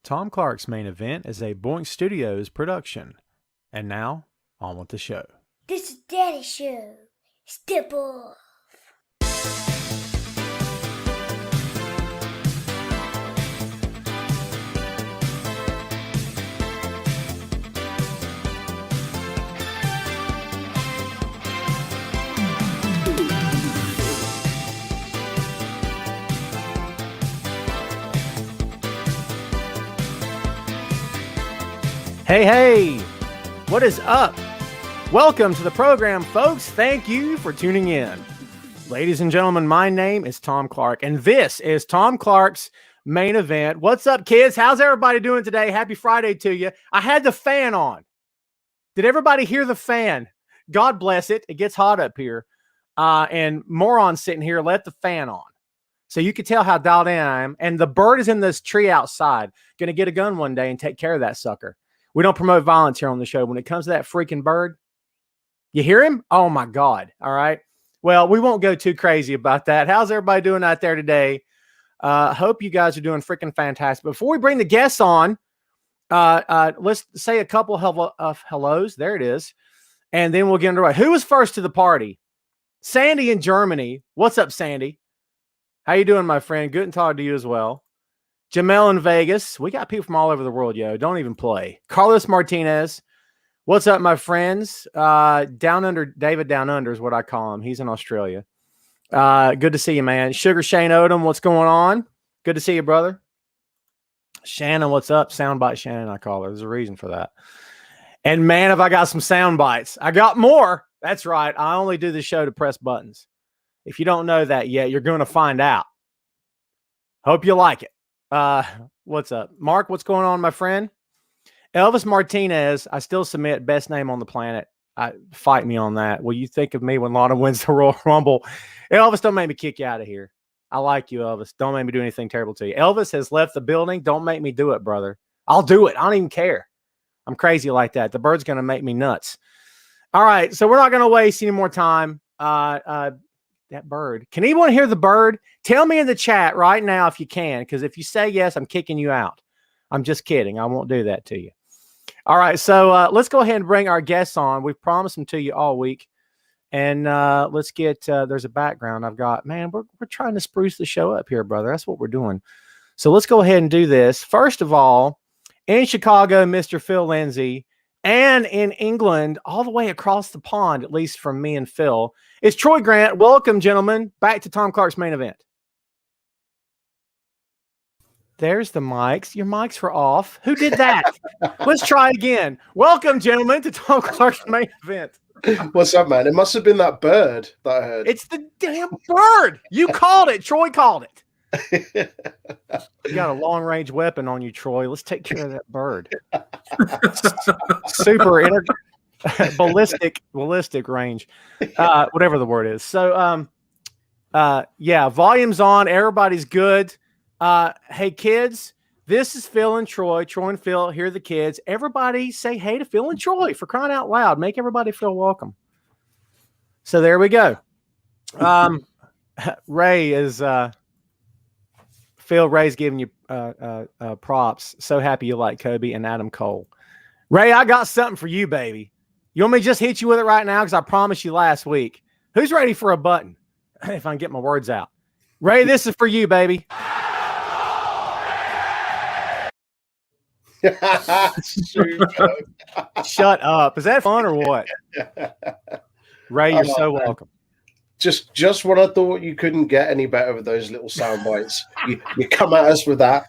Tom Clark's Main Event is a Boink Studios production. And now, on with the show. This is Daddy Show. Step off. Hey, what is up? Welcome to the program, folks. Thank you for tuning in. Ladies and gentlemen, my name is Tom Clark, and this is Tom Clark's Main Event. What's up, kids? How's everybody doing today? Happy Friday to you. I had the fan on. Did everybody hear the fan? God bless it. It gets hot up here. And morons sitting here let the fan on. So you can tell how dialed in I am. And the bird is in this tree outside. Going to get a gun one day and take care of that sucker. We don't promote violence here on the show. When it comes to that freaking bird, you hear him? Oh, my God. All right. Well, we won't go too crazy about that. How's everybody doing out there today? Hope you guys are doing freaking fantastic. Before we bring the guests on, let's say a couple of hellos. There it is. And then we'll get underway. Who was first to the party? Sandy in Germany. What's up, Sandy? How you doing, my friend? Good to talk to you as well. Jamel in Vegas. We got people from all over the world, yo. Don't even play. Carlos Martinez. What's up, my friends? Down Under, David Down Under is what I call him. He's in Australia. Good to see you, man. Sugar Shane Odom, what's going on? Good to see you, brother. Shannon, what's up? Soundbite Shannon, I call her. There's a reason for that. And man, have I got some sound bites. I got more. That's right. I only do the show to press buttons. If you don't know that yet, you're going to find out. Hope you like it. What's up? Mark, what's going on, my friend? Elvis Martinez, I still submit best name on the planet. Fight me on that. Will you think of me when Lana wins the Royal Rumble? Elvis, don't make me kick you out of here. I like you, Elvis. Don't make me do anything terrible to you. Elvis has left the building. Don't make me do it, brother. I'll do it. I don't even care. I'm crazy like that. The bird's going to make me nuts. All right, so we're not going to waste any more time. That bird. Can anyone hear the bird? Tell me in the chat right now if you can, because if you say yes, I'm kicking you out. I'm just kidding. I won't do that to you. All right, so let's go ahead and bring our guests on. We've promised them to you all week. And let's get, there's a background I've got. Man, we're trying to spruce the show up here, brother. That's what we're doing. So let's go ahead and do this. First of all, in Chicago, Mr. Phil Lindsay, and in England, all the way across the pond, at least from me and Phil, it's Troy Grant. Welcome, gentlemen, back to Tom Clark's Main Event. There's the mics. Your mics were off. Who did that? Let's try again. Welcome, gentlemen, to Tom Clark's Main Event. What's up, man? It must have been that bird that I heard. It's the damn bird. You called it. Troy called it. You got a long-range weapon on you, Troy. Let's take care of that bird. Super ballistic range, whatever the word is. So, yeah, volume's on. Everybody's good. Hey, kids, this is Phil and Troy. Troy and Phil, here are the kids. Everybody say hey to Phil and Troy, for crying out loud. Make everybody feel welcome. So there we go. Ray is... Phil, Ray's giving you props. So happy you like Kobe and Adam Cole. Ray, I got something for you, baby. You want me to just hit you with it right now? Because I promised you last week. Who's ready for a button? If I can get my words out. Ray, this is for you, baby. Shut up. Is that fun or what? Ray, you're so welcome. Just when I thought you couldn't get any better with those little sound bites, you come at us with that.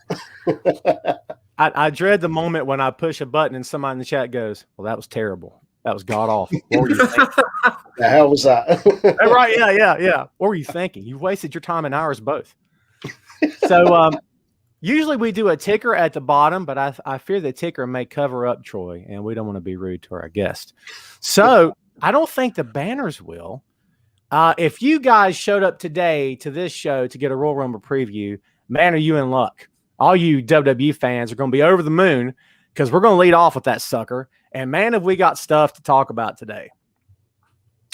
I dread the moment when I push a button and somebody in the chat goes, well, that was terrible. That was god awful. What were you thinking? The hell was that? Right, yeah. What were you thinking? You wasted your time and ours both. So usually we do a ticker at the bottom, but I fear the ticker may cover up Troy, and we don't want to be rude to our guest. So I don't think the banners will. If you guys showed up today to this show to get a Royal Rumble preview, man, are you in luck. All you WWE fans are going to be over the moon because we're going to lead off with that sucker. And man, have we got stuff to talk about today.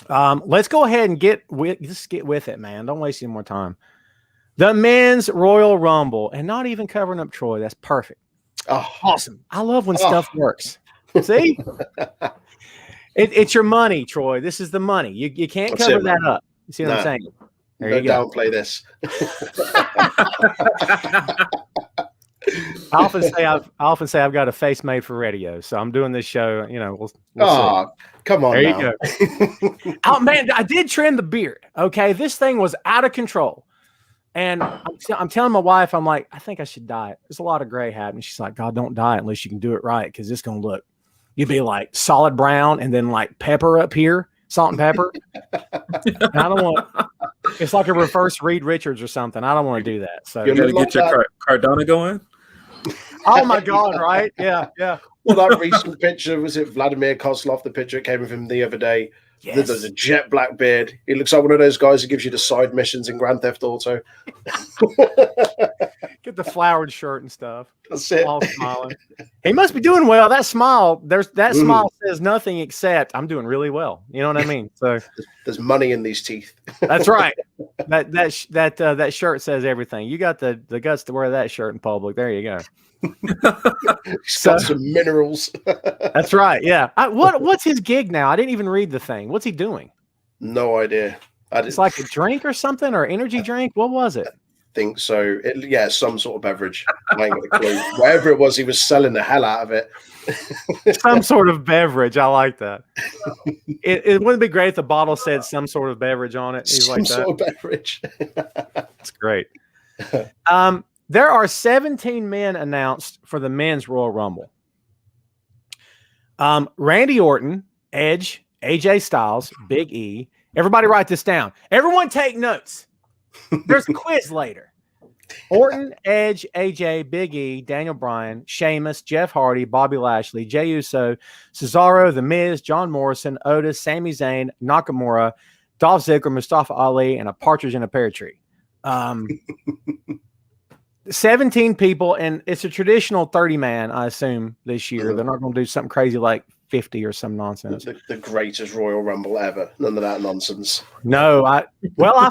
Let's go ahead and get with it, man. Don't waste any more time. The men's Royal Rumble, and not even covering up Troy. That's perfect. Oh, Awesome. I love when Oh. stuff works. See? It's your money, Troy. This is the money. You can't That's cover it, that man. up. You see what I'm Nah. saying? There no you go. downplay this. I often say I've got a face made for radio, so I'm doing this show. You know, we'll see. Oh, come on There now. you go. Oh man, I did trim the beard. Okay, this thing was out of control, and I'm telling my wife, I'm like, I think I should dye it. There's a lot of gray happening. She's like, God, don't dye it unless you can do it right, because it's gonna look. You'd be like solid brown, and then like pepper up here, salt and pepper. And I don't want. It's like a reverse Reed Richards or something. I don't want to do that. So You're You gotta Like get your Cardona going. oh my God, right? Yeah. Well, that recent picture, was it Vladimir Kozlov? The picture that came of him the other day. Yes. There's a jet black beard. He looks like one of those guys who gives you the side missions in Grand Theft Auto. Get the flowered shirt and stuff. That's it. All smiling. He must be doing well. That smile, smile says nothing except I'm doing really well. You know what I mean? So There's money in these teeth. that's right. That shirt says everything. You got the guts to wear that shirt in public. There you go. He's got some minerals. That's right. Yeah. What's his gig now? I didn't even read the thing. What's he doing? No idea. It's like a drink or something, or energy drink. What was it? Think so. Some sort of beverage. I ain't got a clue. Whatever it was, he was selling the hell out of it. Some sort of beverage. I like that. It wouldn't be great if the bottle said some sort of beverage on it. He's like that. Sort of beverage. That's great. There are 17 men announced for the men's Royal Rumble. Randy Orton, Edge, AJ Styles, Big E. Everybody write this down. Everyone take notes. There's a quiz later. Orton, Edge, AJ, Big E, Daniel Bryan, Sheamus, Jeff Hardy, Bobby Lashley, Jey Uso, Cesaro, The Miz, John Morrison, Otis, Sami Zayn, Nakamura, Dolph Ziggler, Mustafa Ali, and a partridge in a pear tree. 17 people, and it's a traditional 30-man, I assume, this year. They're not going to do something crazy like 50 or some nonsense. The greatest Royal Rumble ever. None of that nonsense. No, I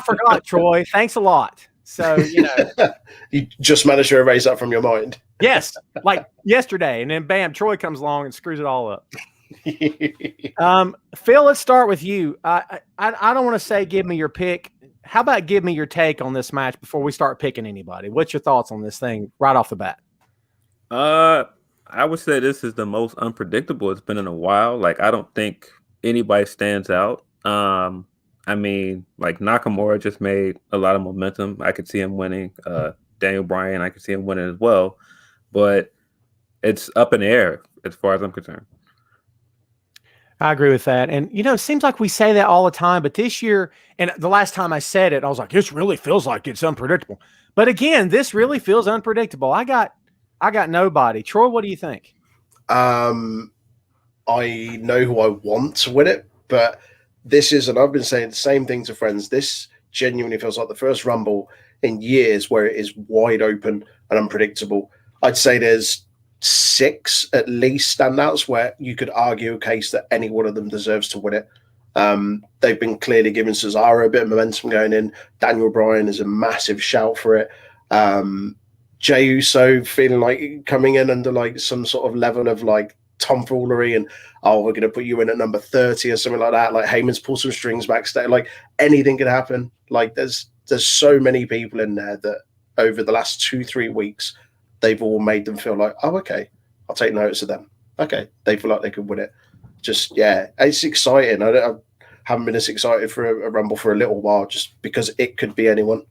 forgot, Troy. Thanks a lot. So, You just managed to erase that from your mind. yes, like yesterday, and then bam, Troy comes along and screws it all up. Phil, let's start with you. I don't want to say give me your pick. How about give me your take on this match before we start picking anybody? What's your thoughts on this thing right off the bat? I would say this is the most unpredictable it's been in a while. Like, I don't think anybody stands out. I mean, like Nakamura just made a lot of momentum. I could see him winning. Daniel Bryan, I could see him winning as well. But it's up in the air as far as I'm concerned. I agree with that. And, it seems like we say that all the time, but this year, and the last time I said it, I was like, this really feels like it's unpredictable. But again, this really feels unpredictable. I got nobody. Troy, what do you think? I know who I want to win it, but this is, and I've been saying the same thing to friends, this genuinely feels like the first Rumble in years where it is wide open and unpredictable. I'd say there's 6 at least standouts where you could argue a case that any one of them deserves to win it. They've been clearly giving Cesaro a bit of momentum going in. Daniel Bryan is a massive shout for it. Jey Uso feeling like coming in under like some sort of level of like tomfoolery and we're going to put you in at number 30 or something like that. Like Heyman's pull some strings backstage. Like anything could happen. Like there's so many people in there that over the last 2-3 weeks they've all made them feel like, oh, okay, I'll take notice of them. Okay, they feel like they could win it. Just, yeah, it's exciting. I haven't been as excited for a Rumble for a little while just because it could be anyone.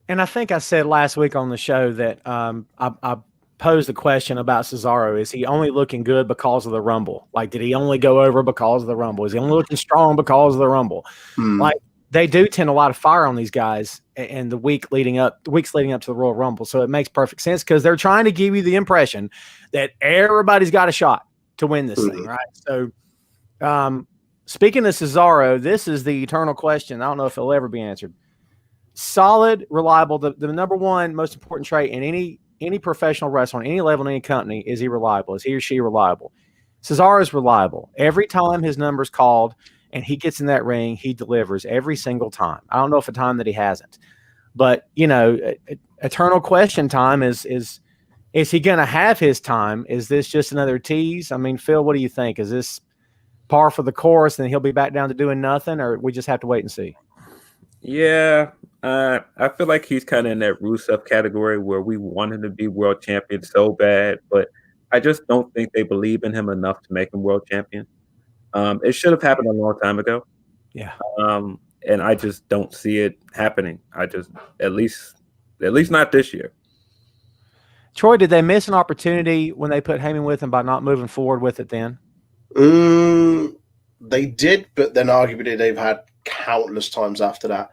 And I think I said last week on the show that I posed the question about Cesaro. Is he only looking good because of the Rumble? Like, did he only go over because of the Rumble? Is he only looking strong because of the Rumble? Like, they do tend a lot of fire on these guys in the weeks leading up to the Royal Rumble. So it makes perfect sense because they're trying to give you the impression that everybody's got a shot to win this thing, right? So speaking of Cesaro, this is the eternal question. I don't know if it'll ever be answered. Solid, reliable, the number one most important trait in any professional wrestler, on any level in any company, is he reliable? Is he or she reliable? Cesaro is reliable. Every time his number's called and he gets in that ring, he delivers every single time. I don't know if a time that he hasn't. But, eternal question time is Is he going to have his time? Is this just another tease? I mean, Phil, what do you think? Is this par for the course and he'll be back down to doing nothing, or we just have to wait and see? Yeah, I feel like he's kind of in that Rusev category where we want him to be world champion so bad, but I just don't think they believe in him enough to make him world champion. It should have happened a long time ago. Yeah. And I just don't see it happening. At least not this year. Troy, did they miss an opportunity when they put Heyman with him by not moving forward with it then? They did, but then arguably they've had countless times after that.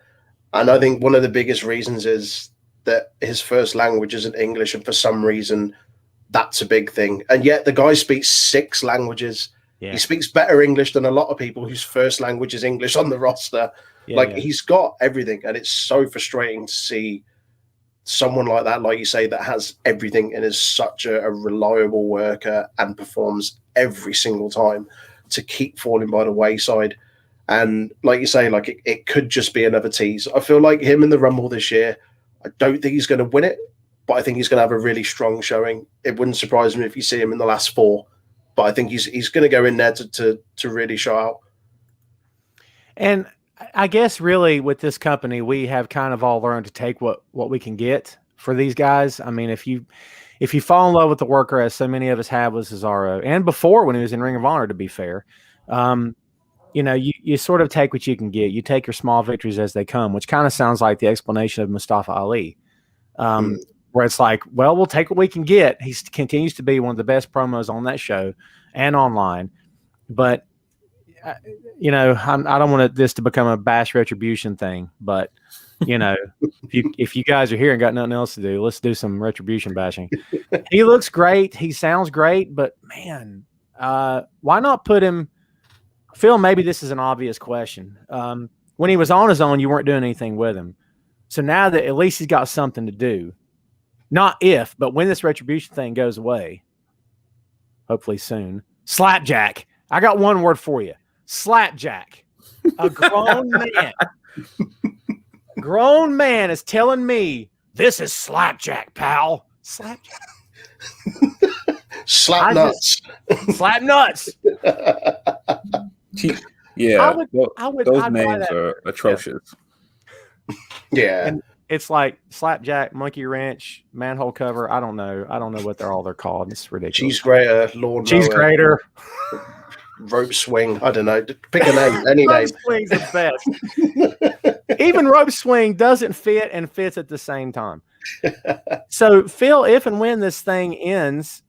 And I think one of the biggest reasons is that his first language isn't English, and for some reason that's a big thing. And yet the guy speaks 6 languages. Yeah. He speaks better English than a lot of people whose first language is English on the roster. Yeah, he's got everything, and it's so frustrating to see someone like that, like you say, that has everything and is such a reliable worker and performs every single time, to keep falling by the wayside. And like you say, like it could just be another tease. I feel like him in the Rumble this year, I don't think he's going to win it, but I think he's going to have a really strong showing. It wouldn't surprise me if you see him in the last 4, but I think he's going to go in there to really show out. And I guess really with this company, we have kind of all learned to take what we can get for these guys. I mean, if you fall in love with the worker, as so many of us have with Cesaro, and before when he was in Ring of Honor, to be fair, you sort of take what you can get. You take your small victories as they come, which kind of sounds like the explanation of Mustafa Ali, where it's like, well, we'll take what we can get. He continues to be one of the best promos on that show and online, but I don't want this to become a bash retribution thing, but if you guys are here and got nothing else to do, let's do some retribution bashing. He looks great. He sounds great, but man, why not put him? Phil, maybe this is an obvious question. When he was on his own, you weren't doing anything with him. So now that at least he's got something to do, not if, but when this retribution thing goes away, hopefully soon, slapjack. I got one word for you. Slapjack. A grown man is telling me this is slapjack, pal. Slapjack. Slap nuts. Slap nuts. Yeah, those names are atrocious. Yeah. And it's like slapjack, monkey wrench, manhole cover. I don't know what they're called. It's ridiculous. Cheese grater, lawn cheese grater. Rope swing. I don't know. Pick a name. Any rope name. Swing's the best. Even rope swing doesn't fit and fits at the same time. So, Phil, if and when this thing ends,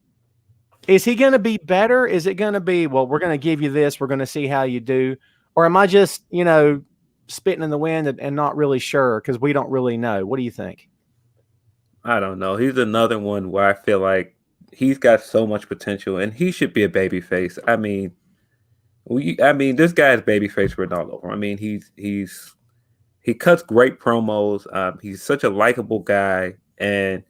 is he going to be better? Is it going to be, well, we're going to give you this, we're going to see how you do? Or am I just, spitting in the wind and not really sure because we don't really know? What do you think? I don't know. He's another one where I feel like he's got so much potential and he should be a babyface. I mean, this guy's babyface written all over. I mean, he cuts great promos. He's such a likable guy, and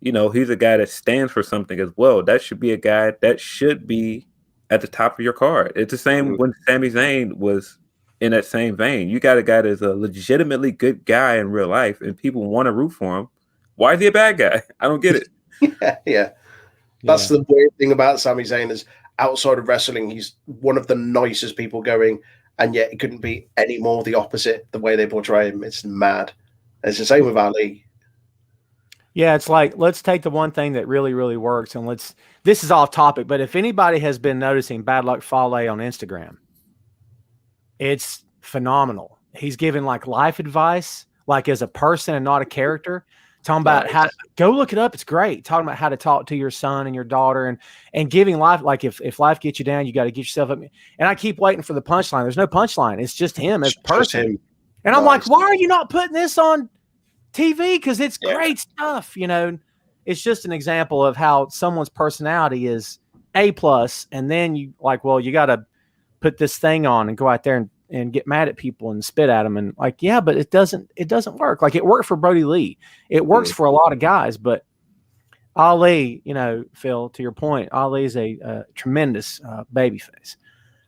he's a guy that stands for something as well. That should be a guy that should be at the top of your card. It's the same when Sami Zayn was in that same vein. You got a guy that's a legitimately good guy in real life, and people want to root for him. Why is he a bad guy? I don't get it. Yeah. That's the weird thing about Sami Zayn is outside of wrestling, he's one of the nicest people going, and yet it couldn't be any more the opposite the way they portray him. It's mad. It's the same with Ali. Yeah, it's like, let's take the one thing that really, really works, and this is off topic, but if anybody has been noticing Bad Luck Fale on Instagram, it's phenomenal. He's giving like life advice, like as a person and not a character. Talking about how go look it up. It's great. Talking about how to talk to your son and your daughter and giving life. Like if life gets you down, you got to get yourself up. And I keep waiting for the punchline. There's no punchline. It's just him as a person. And I'm like, why are you not putting this on TV? Because it's great stuff. It's just an example of how someone's personality is A+, and then you like, well, you got to put this thing on and go out there and get mad at people and spit at them. And like, yeah, but it doesn't work. Like it worked for Brody Lee. It works for a lot of guys, but Ali, Phil, to your point, Ali is a tremendous babyface.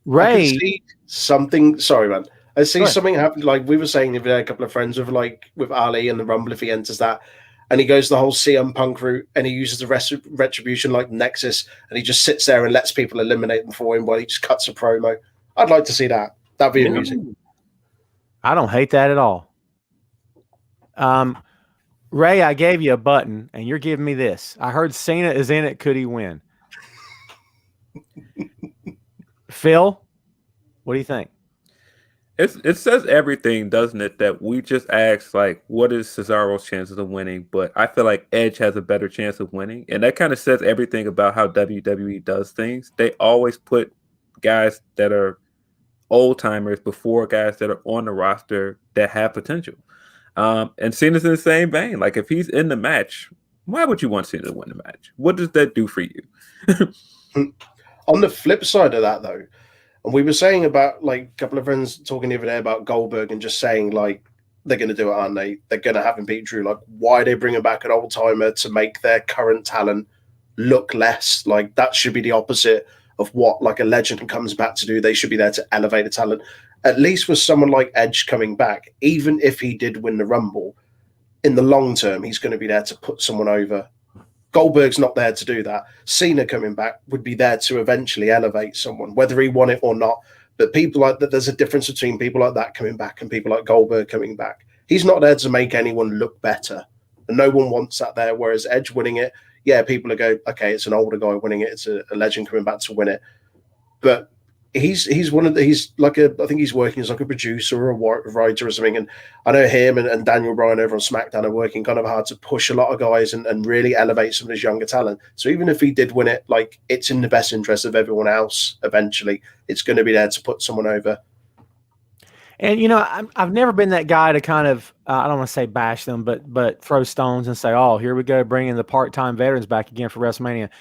Ray, I see something. Sorry, man. I see something happen. Like we were saying the other day, a couple of friends with Ali and the Rumble, if he enters that, and he goes the whole CM Punk route, and he uses the retribution like Nexus, and he just sits there and lets people eliminate them for him while he just cuts a promo. I'd like to see that. That'd be amusing. I don't hate that at all. Ray, I gave you a button, and you're giving me this. I heard Cena is in it. Could he win? Phil, what do you think? It says everything, doesn't it? That we just asked, like, what is Cesaro's chances of winning? But I feel like Edge has a better chance of winning. And that kind of says everything about how WWE does things. They always put guys that are old timers before guys that are on the roster that have potential. And Cena's in the same vein. Like, if he's in the match, why would you want Cena to win the match? What does that do for you? On the flip side of that, though, and we were saying about, like, a couple of friends talking the other day about Goldberg and just saying, like, they're going to do it, aren't they? They're going to have him beat Drew. Like, why they bringing back an old timer to make their current talent look less? Like, that should be the opposite of what, like, a legend comes back to do. They should be there to elevate the talent. At least with someone like Edge coming back, even if he did win the Rumble, in the long term, he's going to be there to put someone over. Goldberg's not there to do that. Cena coming back would be there to eventually elevate someone, whether he won it or not. But people like that, there's a difference between people like that coming back and people like Goldberg coming back. He's not there to make anyone look better. And no one wants that there. Whereas Edge winning it, yeah, people are going, okay, it's an older guy winning it. It's a legend coming back to win it. But he's one of the, I think he's working as like a producer or a writer or something. And I know him and Daniel Bryan over on SmackDown are working kind of hard to push a lot of guys and really elevate some of his younger talent. So even if he did win it, like, it's in the best interest of everyone else. Eventually, it's going to be there to put someone over. And, you know, I've never been that guy to kind of, I don't want to say bash them, but throw stones and say, oh, here we go, bringing the part-time veterans back again for WrestleMania.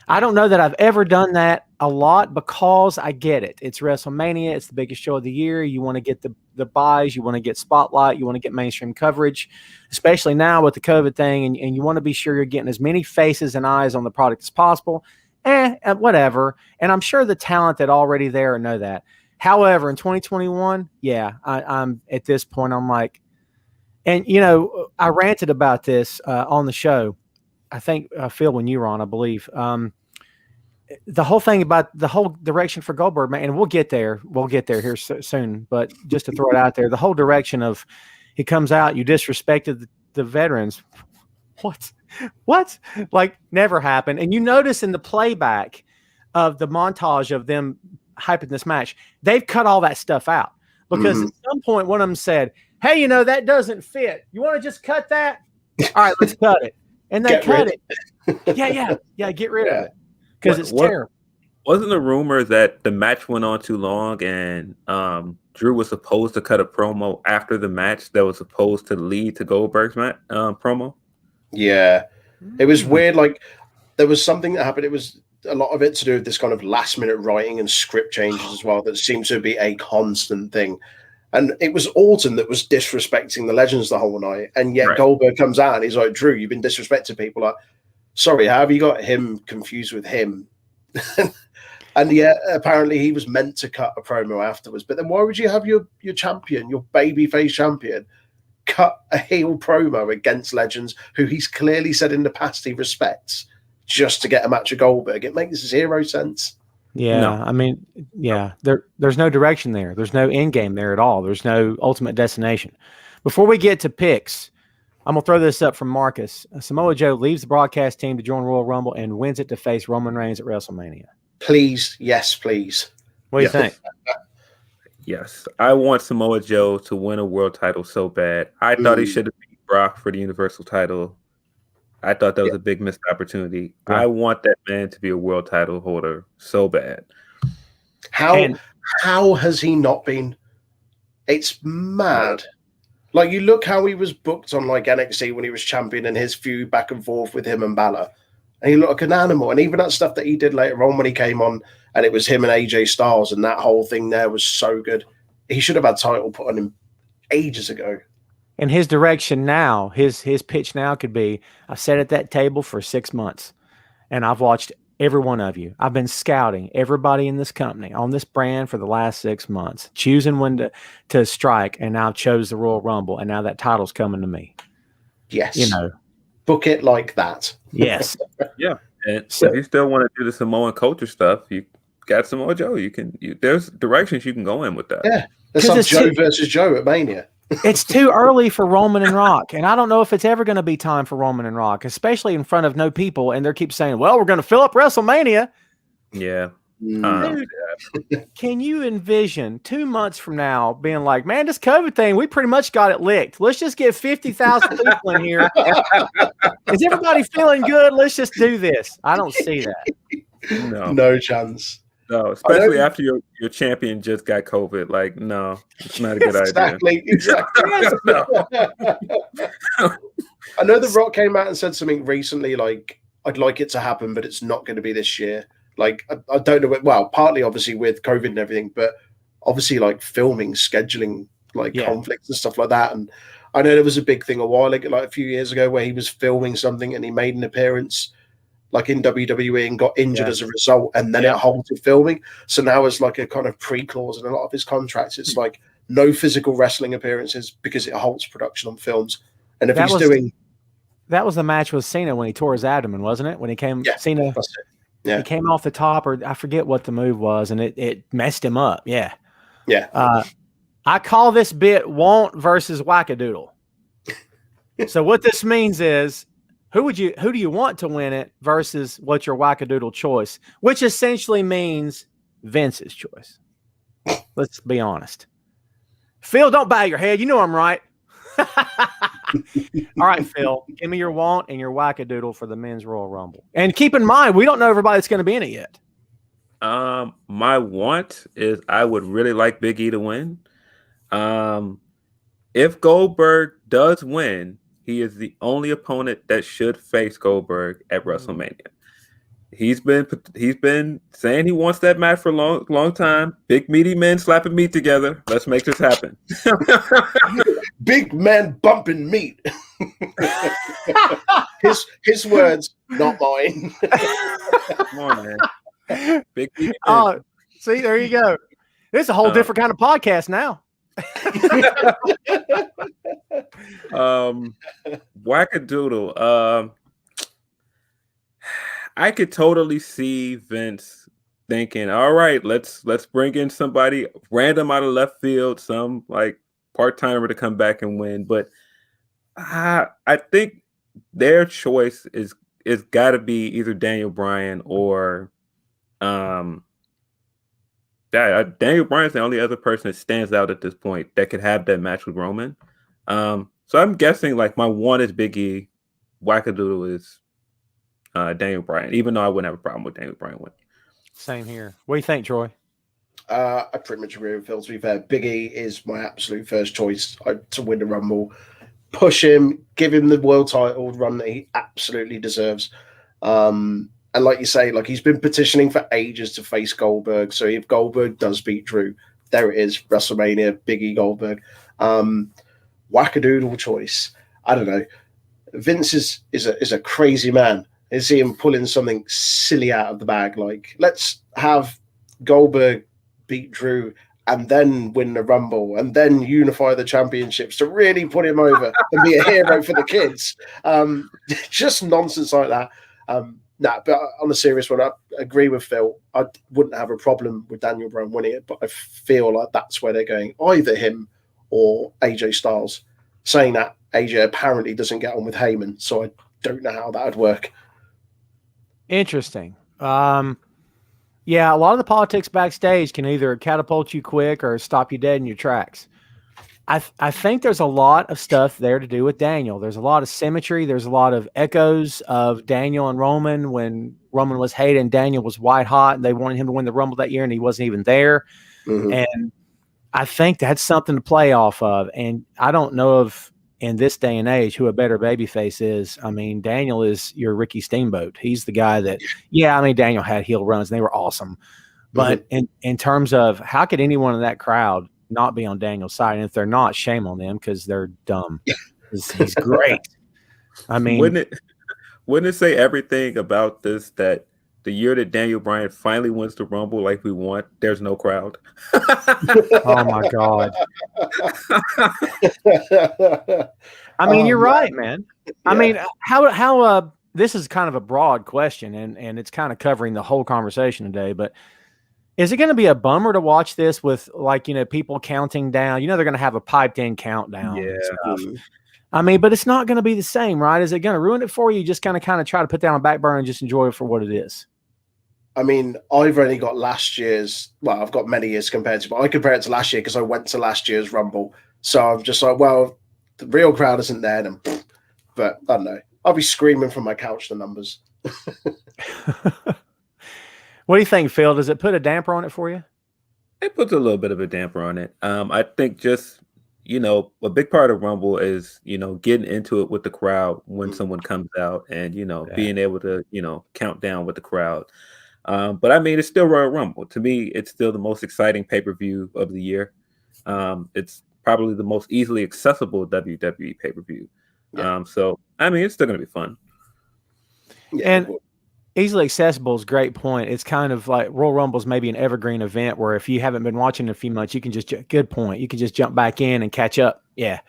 I don't know that I've ever done that a lot because I get it. It's WrestleMania. It's the biggest show of the year. You want to get the buys. You want to get spotlight. You want to get mainstream coverage, especially now with the COVID thing. And you want to be sure you're getting as many faces and eyes on the product as possible. Whatever. And I'm sure the talent that already there know that. However, in 2021, yeah, I'm at this point, I'm like, and, you know, I ranted about this on the show. I think, Phil, when you were on, I believe, the whole thing about the whole direction for Goldberg, man, and we'll get there here soon, but just to throw it out there, the whole direction of he comes out, you disrespected the veterans. What? Like, never happened. And you notice in the playback of the montage of them hyping this match, they've cut all that stuff out because at some point one of them said, hey, you know, that doesn't fit. You want to just cut that? All right, let's cut it. And they cut it. Yeah, get rid of it. Because it's terrible. Wasn't the rumor that the match went on too long and Drew was supposed to cut a promo after the match that was supposed to lead to Goldberg's promo? Yeah. It was weird. Like, there was something that happened. It was a lot of it to do with this kind of last-minute writing and script changes as well that seems to be a constant thing. And it was Orton that was disrespecting the legends the whole night. And yet Goldberg comes out and he's like, Drew, you've been disrespecting people. Like, sorry, how have you got him confused with him? And yeah, apparently he was meant to cut a promo afterwards. But then why would you have your champion, your babyface champion, cut a heel promo against legends who he's clearly said in the past he respects just to get a match of Goldberg? It makes zero sense. Yeah, no. I mean, yeah, there's no direction there. There's no end game there at all. There's no ultimate destination. Before we get to picks, I'm going to throw this up from Marcus. Samoa Joe leaves the broadcast team to join Royal Rumble and wins it to face Roman Reigns at WrestleMania. Please. Yes, please. What do you think? Yes. I want Samoa Joe to win a world title so bad. I thought he should have beat Brock for the Universal title. I thought that was a big missed opportunity. Yeah. I want that man to be a world title holder so bad. How has he not been? It's mad. Like, you look how he was booked on, like, NXT when he was champion and his feud back and forth with him and Balor. And he looked like an animal. And even that stuff that he did later on when he came on and it was him and AJ Styles and that whole thing there was so good. He should have had title put on him ages ago. And his direction now, his pitch now could be, I've sat at that table for 6 months and I've watched every one of you. I've been scouting everybody in this company on this brand for the last 6 months, choosing when to strike. And now I've chose the Royal Rumble and now that title's coming to me. Yes. You know, Book it like that. Yes. Yeah, and So- if you still want to do the Samoan culture stuff, you got Samoa Joe. There's directions you can go in with that. Yeah. There's 'Cause some it's Joe too- versus Joe at Mania. It's too early for Roman and Rock, and I don't know if it's ever going to be time for Roman and Rock, especially in front of no people. And they keep saying, "Well, we're going to fill up WrestleMania." Yeah. Mm. Dude, can you envision 2 months from now being like, "Man, this COVID thing, we pretty much got it licked. Let's just get 50,000 people in here. Is everybody feeling good? Let's just do this." I don't see that. No, No chance. no, especially after your champion just got COVID. Like, no, it's not a good idea. Exactly. I know The Rock came out and said something recently like, I'd like it to happen, but it's not going to be this year. Like, I don't know. Well, partly obviously with COVID and everything, but obviously like filming, scheduling, like conflicts and stuff like that. And I know there was a big thing a while ago, like a few years ago, where he was filming something and he made an appearance like in WWE and got injured as a result, and then it halted filming. So now it's like a kind of pre-clause in a lot of his contracts. It's like no physical wrestling appearances because it halts production on films. And if that was the match with Cena when he tore his abdomen, wasn't it? When he came, Cena, he came off the top, or I forget what the move was, and it messed him up. Yeah. I call this bit "Want versus Wackadoodle." So what this means is, who do you want to win it versus what's your Wackadoodle choice, which essentially means Vince's choice. Let's be honest. Phil, don't bow your head. You know I'm right. All right, Phil, give me your want and your Wackadoodle for the men's Royal Rumble. And keep in mind, we don't know everybody that's going to be in it yet. My want is I would really like Big E to win. If Goldberg does win, he is the only opponent that should face Goldberg at WrestleMania. He's been saying he wants that match for a long time. Big meaty men slapping meat together. Let's make this happen. Big men bumping meat. his words, not mine. Come on, man. Big meaty men. Oh, see, there you go. This is a whole different kind of podcast now. Wackadoodle. I could totally see Vince thinking, all right, let's bring in somebody random out of left field, some like part-timer to come back and win. But I think their choice is gotta be either Daniel Bryan or Daniel Bryan's the only other person that stands out at this point that could have that match with Roman. So I'm guessing like my one is Big E, Wackadoodle is Daniel Bryan, even though I wouldn't have a problem with Daniel Bryan winning. Same here. What do you think, Troy? I pretty much agree with Phil. To be fair, Big E is my absolute first choice to win the Rumble. Push him, give him the world title run that he absolutely deserves. And like you say, like he's been petitioning for ages to face Goldberg. So if Goldberg does beat Drew, there it is, WrestleMania, Big E Goldberg. Wackadoodle choice. I don't know. Vince is a crazy man. I see him pulling something silly out of the bag. Like, let's have Goldberg beat Drew and then win the Rumble and then unify the championships to really put him over and be a hero for the kids. Just nonsense like that. But on a serious one, I agree with Phil. I wouldn't have a problem with Daniel Bryan winning it, but I feel like that's where they're going, either him or AJ Styles. Saying that, AJ apparently doesn't get on with Heyman, so I don't know how that would work. Interesting. Yeah, a lot of the politics backstage can either catapult you quick or stop you dead in your tracks. I think there's a lot of stuff there to do with Daniel. There's a lot of symmetry. There's a lot of echoes of Daniel and Roman when Roman was hated and Daniel was white hot and they wanted him to win the Rumble that year and he wasn't even there. Mm-hmm. And I think that's something to play off of. And I don't know if in this day and age who a better babyface is. I mean, Daniel is your Ricky Steamboat. He's the guy that, Daniel had heel runs and they were awesome. But in terms of how could anyone in that crowd not be on Daniel's side? And if they're not, shame on them because they're dumb. He's great. I mean, wouldn't it say everything about this that the year that Daniel Bryan finally wins the Rumble like we want, there's no crowd? Oh my God. I mean, you're man. right, man. I Yeah. mean, how this is kind of a broad question, and it's kind of covering the whole conversation today. But is it going to be a bummer to watch this with, like, people counting down? They're going to have a piped in countdown and Yeah. stuff. Mm. I mean, but it's not going to be the same, right? Is it going to ruin it for you? Just kind of try to put that on back burner and just enjoy it for what it is. I mean, I've only got last year's. Well, I've got many years compared to, but I compare it to last year because I went to last year's Rumble. So I'm just like, well, the real crowd isn't there, then. But I don't know. I'll be screaming from my couch the numbers. What do you think, Phil? Does it put a damper on it for you? It puts a little bit of a damper on it. I think just, a big part of Rumble is, getting into it with the crowd when someone comes out and, being able to, count down with the crowd. But I mean, it's still Royal Rumble. To me, it's still the most exciting pay-per-view of the year. It's probably the most easily accessible WWE pay-per-view. Yeah. So, I mean, it's still going to be fun. Yeah, And easily accessible is a great point. It's kind of like Royal Rumble's maybe an evergreen event where if you haven't been watching in a few months, you can just, good point. You can just jump back in and catch up. Yeah.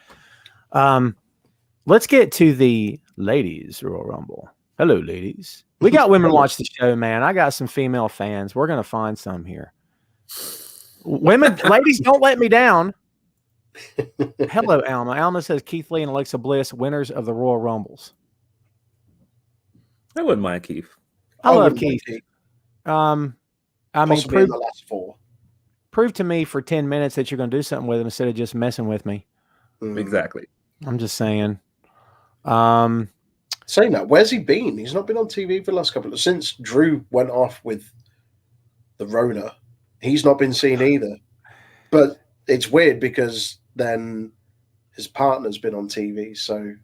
Let's get to the ladies Royal Rumble. Hello, ladies. We got women watch the show, man. I got some female fans. We're going to find some here. Women, ladies, don't let me down. Hello, Alma. Alma says Keith Lee and Alexa Bliss, winners of the Royal Rumbles. I wouldn't mind Keith. I love wouldn't Keith. mind I mean, Possibly in the last 4. prove to me for 10 minutes that you're going to do something with him instead of just messing with me. Exactly. I'm just saying. Saying that, where's he been? He's not been on TV for the last couple of since Drew went off with the Rona. He's not been seen either. But it's weird because then his partner's been on TV, so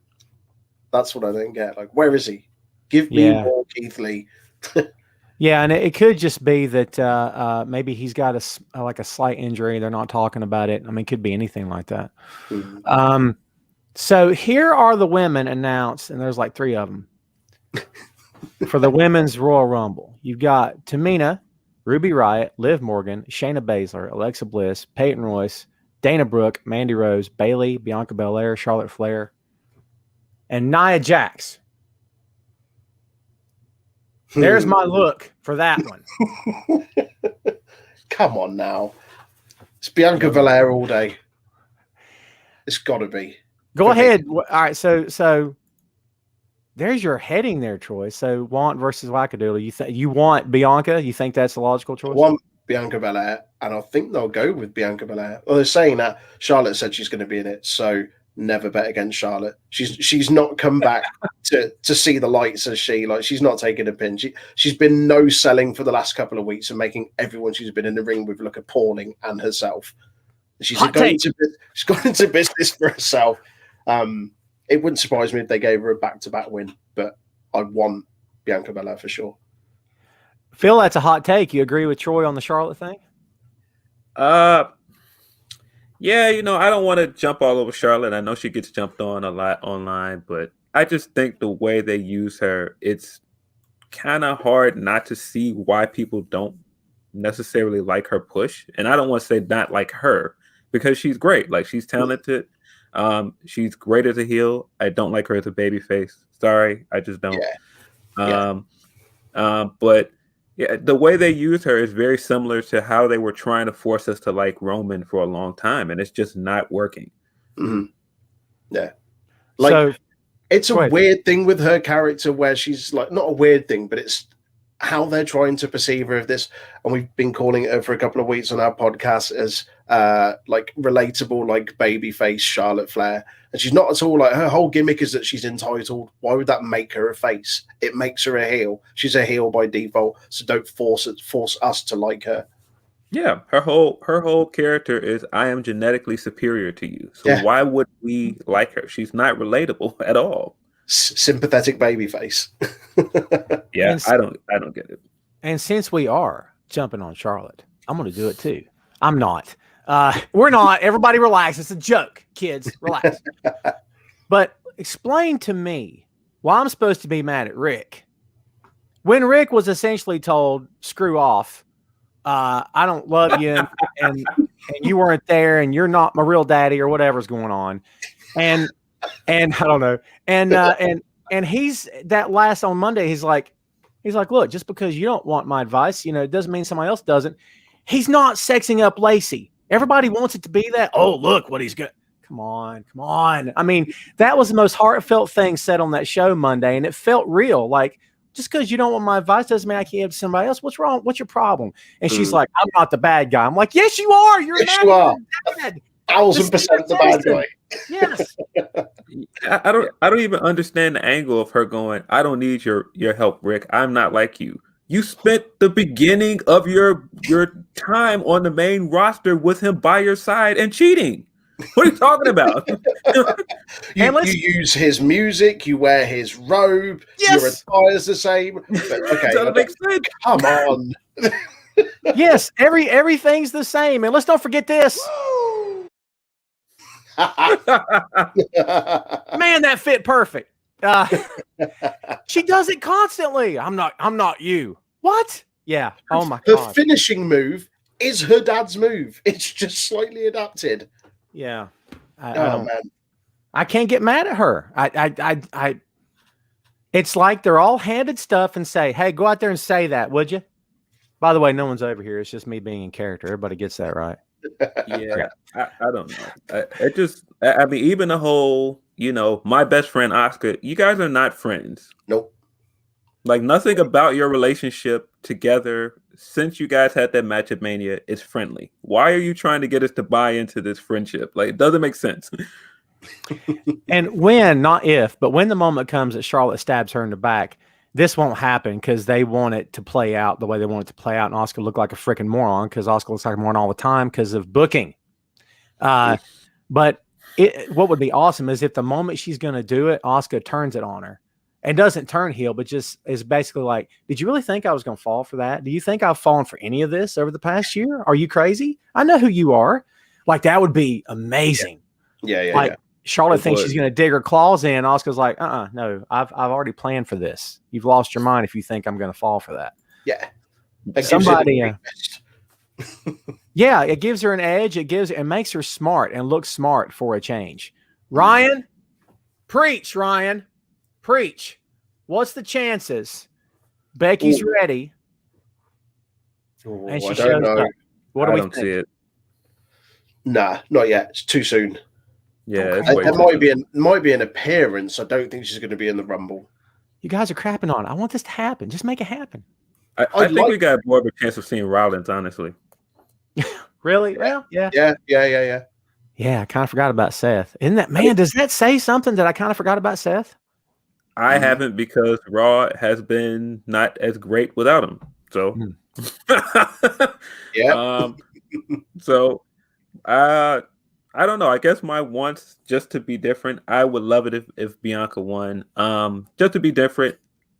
that's what I don't get. Like, where is he? Give me more Keith Lee. Yeah, and it could just be that maybe he's got a slight injury. They're not talking about it. I mean, it could be anything like that. Mm. So here are the women announced, and there's like 3 of them for the women's Royal Rumble. You've got Tamina, Ruby Riott, Liv Morgan, Shayna Baszler, Alexa Bliss, Peyton Royce, Dana Brooke, Mandy Rose, Bayley, Bianca Belair, Charlotte Flair, and Nia Jax. There's my look for that one. Come on now. It's Bianca Belair all day. It's got to be. Go ahead. All right, so there's your heading there, Troy. So Want versus Wackadoodle. You want Bianca? You think that's a logical choice? I want Bianca Belair, and I think they'll go with Bianca Belair. Well, they're saying that Charlotte said she's going to be in it, so never bet against Charlotte. She's not come back to see the lights as she's not taking a pin. She's been no selling for the last couple of weeks and making everyone she's been in the ring with look appalling and herself. She's gone into business for herself. It wouldn't surprise me if they gave her a back-to-back win, but I want Bianca Belair for sure. Phil, that's a hot take. You agree with Troy on the Charlotte thing? Yeah, I don't want to jump all over Charlotte. I know she gets jumped on a lot online, but I just think the way they use her, it's kind of hard not to see why people don't necessarily like her push. And I don't want to say not like her because she's great. Like, she's talented. She's great as a heel. I don't like her as a babyface. Sorry, I just don't. But yeah, the way they use her is very similar to how they were trying to force us to like Roman for a long time, and it's just not working. Mm-hmm. Yeah, it's a weird thing with her character where she's like, not a weird thing, but it's how they're trying to perceive her of this. And we've been calling it for a couple of weeks on our podcast as like relatable, like babyface Charlotte Flair. And she's not at all. Like, her whole gimmick is that she's entitled. Why would that make her a face? It makes her a heel. She's a heel by default. So don't force us to like her. Yeah, her whole character is, I am genetically superior to you. So why would we like her? She's not relatable at all. Sympathetic babyface. Yeah, I don't get it. And since we are jumping on Charlotte, I'm going to do it too. I'm not. We're not. Everybody relax. It's a joke, kids. Relax. But explain to me why I'm supposed to be mad at Rick. When Rick was essentially told, screw off, I don't love you, and you weren't there, and you're not my real daddy, or whatever's going on. And And I don't know. And he's that last on Monday, he's like, look, just because you don't want my advice, it doesn't mean somebody else doesn't. He's not sexing up Lacey. Everybody wants it to be that. Oh, look what he's got. Come on. I mean, that was the most heartfelt thing said on that show Monday, and it felt real. Like, just because you don't want my advice doesn't mean I can't give to somebody else. What's wrong? What's your problem? And she's like, I'm not the bad guy. I'm like, yes, you are. You're yes, you are. 1,000% the bad guy. Yes. I don't even understand the angle of her going, I don't need your help, Rick. I'm not like you. You spent the beginning of your time on the main roster with him by your side and cheating. What are you talking about? you use his music, you wear his robe, your attire's the same. Okay, doesn't make sense. Come on. Yes, everything's the same. And let's not forget this. Man, that fit perfect. She does it constantly. I'm not you. What? Yeah. Oh my God. Her finishing move is her dad's move. It's just slightly adapted. Yeah. Man. I can't get mad at her. I it's like they're all handed stuff and say, hey, go out there and say that, would you? By the way, no one's over here. It's just me being in character. Everybody gets that right. Yeah. I don't know. I mean, even the whole, my best friend, Oscar, you guys are not friends. Nope. Like, nothing about your relationship together since you guys had that match at Mania is friendly. Why are you trying to get us to buy into this friendship? Like, it doesn't make sense. And when, not if, but when the moment comes that Charlotte stabs her in the back, this won't happen because they want it to play out the way they want it to play out. And Oscar looked like a freaking moron because Oscar looks like a moron all the time because of booking. But what would be awesome is if the moment she's going to do it, Oscar turns it on her. And doesn't turn heel, but just is basically like, did you really think I was going to fall for that? Do you think I've fallen for any of this over the past year? Are you crazy? I know who you are. Like, that would be amazing. Yeah. Charlotte thinks she's going to dig her claws in. Oscar's like, no, I've already planned for this. You've lost your mind if you think I'm going to fall for that. Yeah. Somebody, yeah, it gives her an edge. It makes her smart and look smart for a change. Ryan, preach, Ryan. Preach. What's the chances Becky's ready and she shows up? What do we think? See it. Nah, not yet. It's too soon. Yeah, there might be an appearance. I don't think she's going to be in the Rumble. You guys are crapping on it. I want this to happen. Just make it happen. I think we got more of a chance of seeing Rollins, honestly. Really? Well, yeah. Yeah, I kind of forgot about Seth. Isn't that, man, does that say something that I kind of forgot about Seth? I haven't, because Raw has been not as great without him. So, yeah. So, I don't know. I guess my wants just to be different. I would love it if Bianca won. Just to be different,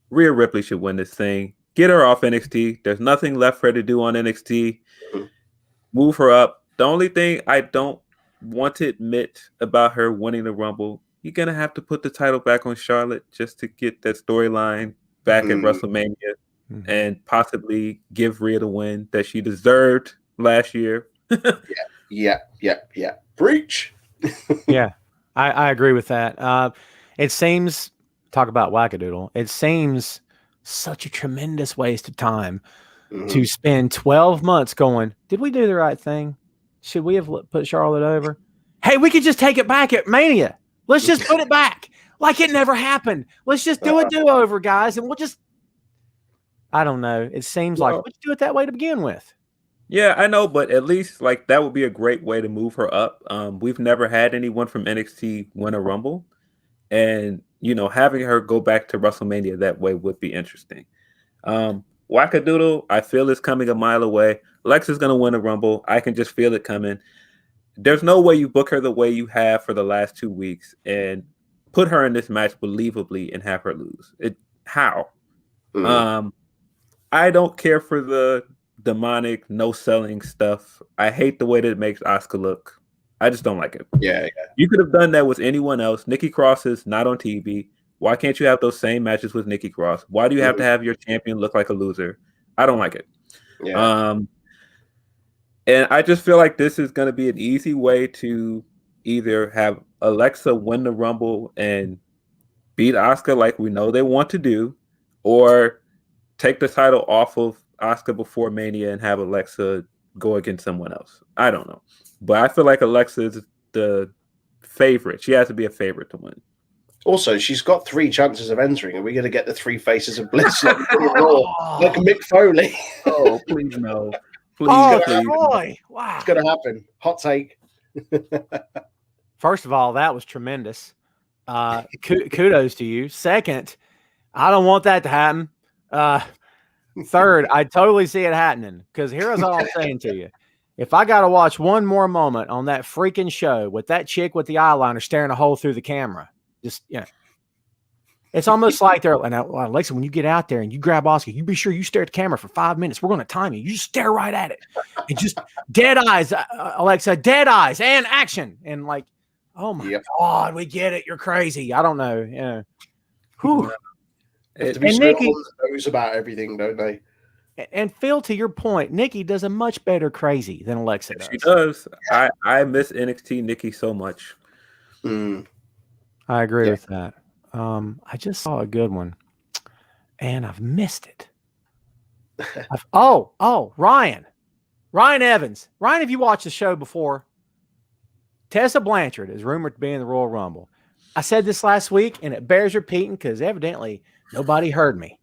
Rhea Ripley should win this thing. Get her off NXT. There's nothing left for her to do on NXT. Move her up. The only thing I don't want to admit about her winning the Rumble, you're going to have to put the title back on Charlotte just to get that storyline back at WrestleMania and possibly give Rhea the win that she deserved last year. Yeah. Breach. Yeah, I agree with that. It seems, talk about wackadoodle, it seems such a tremendous waste of time to spend 12 months going, did we do the right thing? Should we have put Charlotte over? Hey, we could just take it back at Mania. Let's just put it back like it never happened. Let's just do a do-over, guys, and we'll just, I don't know. It seems like, let's do it that way to begin with. Yeah, I know, but at least like that would be a great way to move her up. We've never had anyone from NXT win a Rumble, and having her go back to WrestleMania that way would be interesting. Wackadoodle, I feel is coming a mile away. Alexa's gonna win a Rumble. I can just feel it coming. There's no way you book her the way you have for the last 2 weeks and put her in this match believably and have her lose. How? I don't care for the demonic no selling stuff. I hate the way that it makes Asuka look. I just don't like it. Yeah. You could have done that with anyone else. Nikki Cross is not on TV. Why can't you have those same matches with Nikki Cross? Why do you have to have your champion look like a loser? I don't like it. Yeah. And I just feel like this is going to be an easy way to either have Alexa win the Rumble and beat Asuka like we know they want to do, or take the title off of Asuka before Mania and have Alexa go against someone else. I don't know. But I feel like Alexa is the favorite. She has to be a favorite to win. Also, she's got 3 chances of entering. Are we going to get the 3 faces of Bliss like Mick Foley? Oh, please no. Please, Oh, please. boy. Wow. It's going to happen. Hot take. First of all, that was tremendous. Kudos to you. Second, I don't want that to happen. Third, I totally see it happening, because here's all I'm saying to you. If I got to watch one more moment on that freaking show with that chick with the eyeliner staring a hole through the camera, just, it's almost like they're, and Alexa, when you get out there and you grab Oscar, you be sure you stare at the camera for 5 minutes. We're going to time you. You just stare right at it and just dead eyes, Alexa, dead eyes and action. And like, oh my God, we get it. You're crazy. I don't know. Yeah. Whew. And Nikki knows about everything, don't they? And Phil, to your point, Nikki does a much better crazy than Alexa does. She does. I miss NXT Nikki so much. I agree with that. I just saw a good one, and I've missed it. Ryan Evans. Ryan, have you watched the show before? Tessa Blanchard is rumored to be in the Royal Rumble. I said this last week, and it bears repeating because evidently nobody heard me.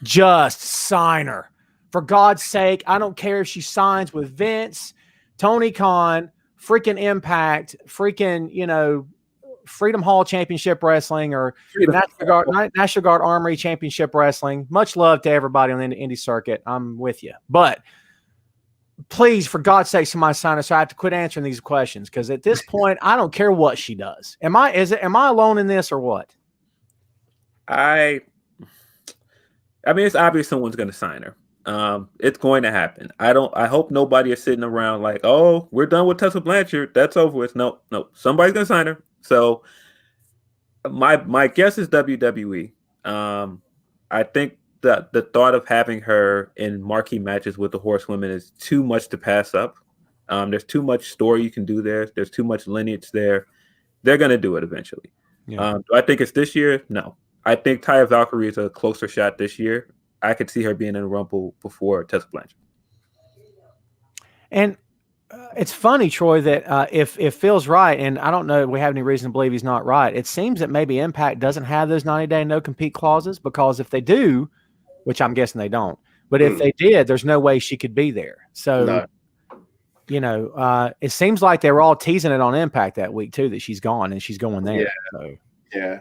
Just sign her. For God's sake, I don't care if she signs with Vince, Tony Khan, freaking Impact, freaking, Freedom Hall Championship Wrestling, or National Guard Armory Championship Wrestling. Much love to everybody on the indie circuit. I'm with you. But please, for God's sake, somebody sign us. So I have to quit answering these questions, because at this point, I don't care what she does. Am I alone in this or what? I mean, it's obvious someone's going to sign her. It's going to happen. I hope nobody is sitting around like, oh, we're done with Tessa Blanchard. That's over with. No. Somebody's going to sign her. So my guess is WWE. I think that the thought of having her in marquee matches with the Horsewomen is too much to pass up. There's too much story you can do there. There's too much lineage there. They're going to do it eventually. Yeah. Do I think it's this year? No. I think Taya Valkyrie is a closer shot this year. I could see her being in a Rumble before Tessa Blanchard. And it's funny, Troy, that if Phil's right, and I don't know if we have any reason to believe he's not right, it seems that maybe Impact doesn't have those 90-day no-compete clauses, because if they do, which I'm guessing they don't, but if they did, there's no way she could be there. So, it seems like they were all teasing it on Impact that week, too, that she's gone and she's going there. Yeah.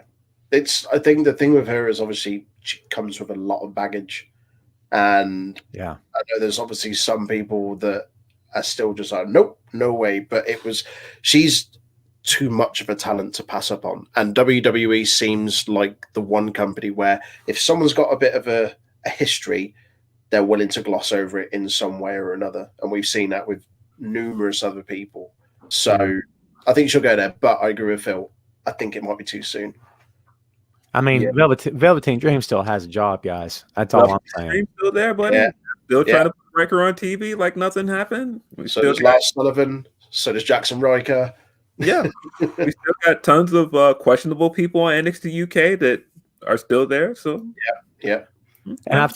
I think the thing with her is obviously she comes with a lot of baggage, and I know there's obviously some people that are still just like, nope, no way. But she's too much of a talent to pass up on, and WWE seems like the one company where if someone's got a bit of a history, they're willing to gloss over it in some way or another, and we've seen that with numerous other people. So I think she'll go there, but I agree with Phil. I think it might be too soon. I mean, Velveteen Dream still has a job, guys. That's all I'm saying. Dream still there, buddy. Still trying to break her on TV like nothing happened. So does Lars Sullivan. So does Jackson Riker. Yeah, we still got tons of questionable people on NXT UK that are still there. So And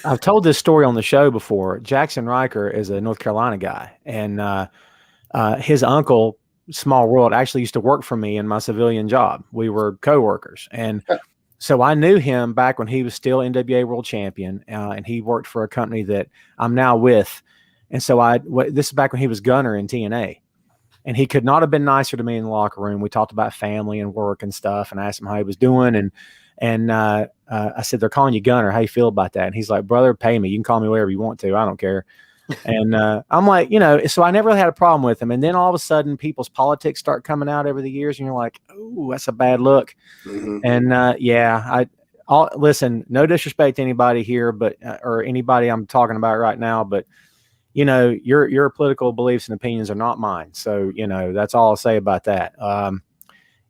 I've told this story on the show before. Jackson Riker is a North Carolina guy, and his uncle, small world, actually used to work for me in my civilian job. We were co-workers, and so I knew him back when he was still NWA World Champion, and he worked for a company that I'm now with. And so this is back when he was Gunner in TNA, and he could not have been nicer to me in the locker room. We talked about family and work and stuff, and I asked him how he was doing, and I said, they're calling you Gunner. How you feel about that? And he's like, brother, pay me. You can call me whatever you want to. I don't care. And I'm like, so I never really had a problem with him. And then all of a sudden, people's politics start coming out over the years, and you're like, oh, that's a bad look. Mm-hmm. And listen, no disrespect to anybody here, but or anybody I'm talking about right now, but your political beliefs and opinions are not mine. So that's all I'll say about that.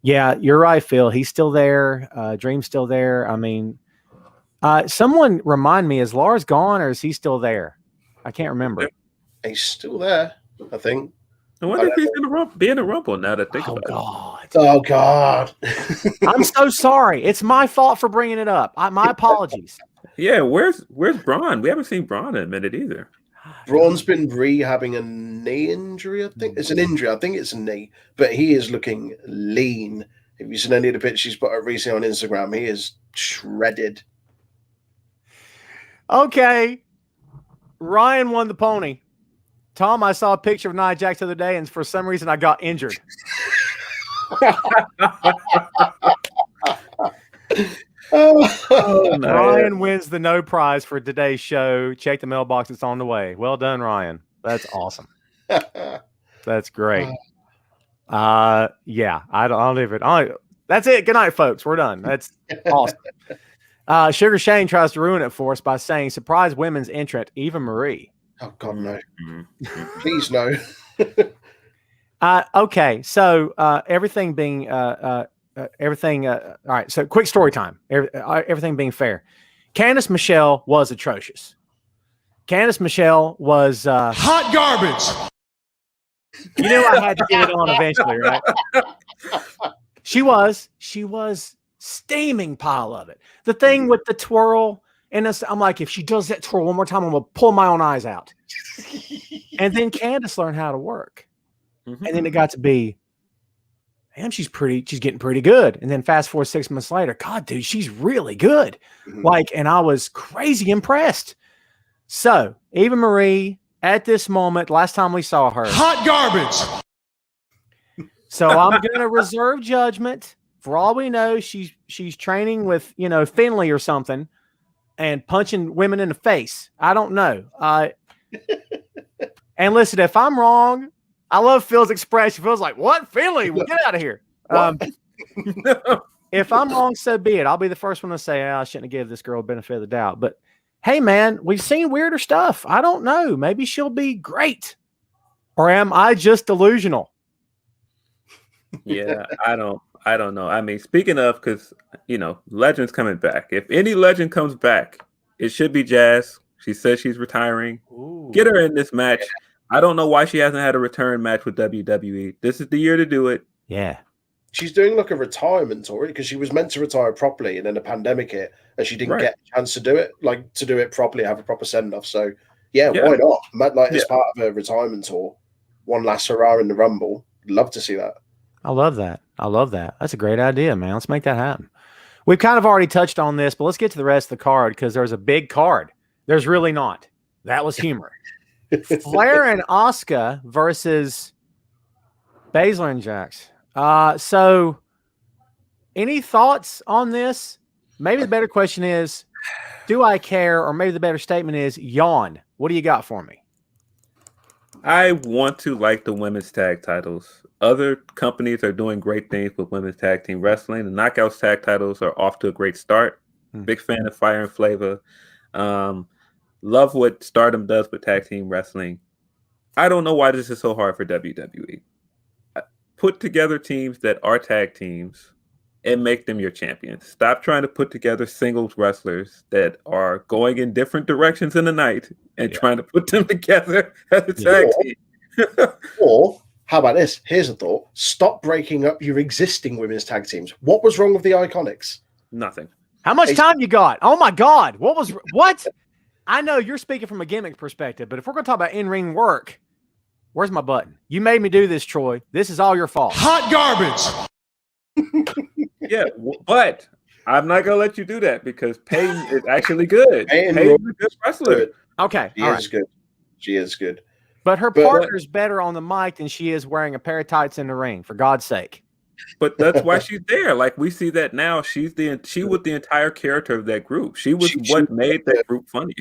Yeah, you're right, Phil. He's still there. Dream's still there. I mean, someone remind me, is Lars gone or is he still there? I can't remember. He's still there, I think. I wonder if he's going to be in a Rumble now that I think Oh about God! Oh God! I'm so sorry. It's my fault for bringing it up. My apologies. it. Yeah, where's Braun? We haven't seen Braun in a minute either. Braun's been rehabbing a knee injury. I think it's an injury. I think it's a knee, but he is looking lean. Have you seen any of the pictures he's put up recently on Instagram? He is shredded. Okay. Ryan won the pony. Tom, I saw a picture of Nia Jax the other day, and for some reason I got injured. Oh, no. Ryan wins the no prize for today's show. Check the mailbox. It's on the way. Well done, Ryan. That's awesome. That's great. Yeah, I'll leave it. That's it. Good night, folks. We're done. That's awesome. Sugar Shane tries to ruin it for us by saying surprise women's entrant, Eva Marie. Oh God, no! Mhm. Please no. Okay, so everything being everything. All right, so quick story time. Everything being fair, Candice Michelle was atrocious. Candice Michelle was hot garbage. You knew I had to get it on eventually, right? She was steaming pile of it. The thing with the twirl, and I'm like, if she does that twirl one more time, I'm gonna pull my own eyes out. And then Candice learned how to work, Mhm. and then it got to be, damn, she's getting pretty good. And then fast forward 6 months later, God, dude, she's really good. Mhm. And I was crazy impressed. So Eva Marie, at this moment, last time we saw her, Hot garbage. so I'm going to reserve judgment. For all we know, she's training with, Finley or something and punching women in the face. I don't know. And listen, if I'm wrong, I love Phil's expression. Phil's like, what? Finley? Well, get out of here. If I'm wrong, so be it. I'll be the first one to say, I shouldn't have given this girl a benefit of the doubt. But hey, man, we've seen weirder stuff. I don't know. Maybe she'll be great. Or am I just delusional? Yeah, I don't know. I mean, speaking of, because Legend's coming back. If any Legend comes back, it should be Jazz. She says she's retiring. Ooh. Get her in this match. I don't know why she hasn't had a return match with WWE. This is the year to do it. Yeah. She's doing like a retirement tour because she was meant to retire properly, and then the pandemic hit, and she didn't get a chance to do it properly, have a proper send off. So yeah, why not? As part of a retirement tour, one last hurrah in the Rumble. Love to see that. I love that. That's a great idea, man. Let's make that happen. We've kind of already touched on this, but let's get to the rest of the card because there's a big card. There's really not. That was humor. Flair and Asuka versus Baszler and Jax. So any thoughts on this? Maybe the better question is, do I care? Or maybe the better statement is yawn. What do you got for me? I want to like the women's tag titles. Other companies are doing great things with women's tag team wrestling. The Knockouts tag titles are off to a great start. Big fan of Fire and Flavor. Love what Stardom does with tag team wrestling. I don't know why this is so hard for WWE. Put together teams that are tag teams and make them your champions. Stop trying to put together singles wrestlers that are going in different directions in the night and trying to put them together as a tag team. Or how about this? Here's a thought. Stop breaking up your existing women's tag teams. What was wrong with the Iconics? Nothing. How much time you got? Oh my God. What? I know you're speaking from a gimmick perspective, but if we're going to talk about in-ring work, where's my button? You made me do this, Troy. This is all your fault. Hot garbage. Yeah, but I'm not going to let you do that because Peyton is actually good. Peyton Peyton's a good wrestler. Okay. She is good. But her partner's better on the mic than she is wearing a pair of tights in the ring, for God's sake. But that's why she's there. Like we see that now. She was the entire character of that group. She was what made that group funny.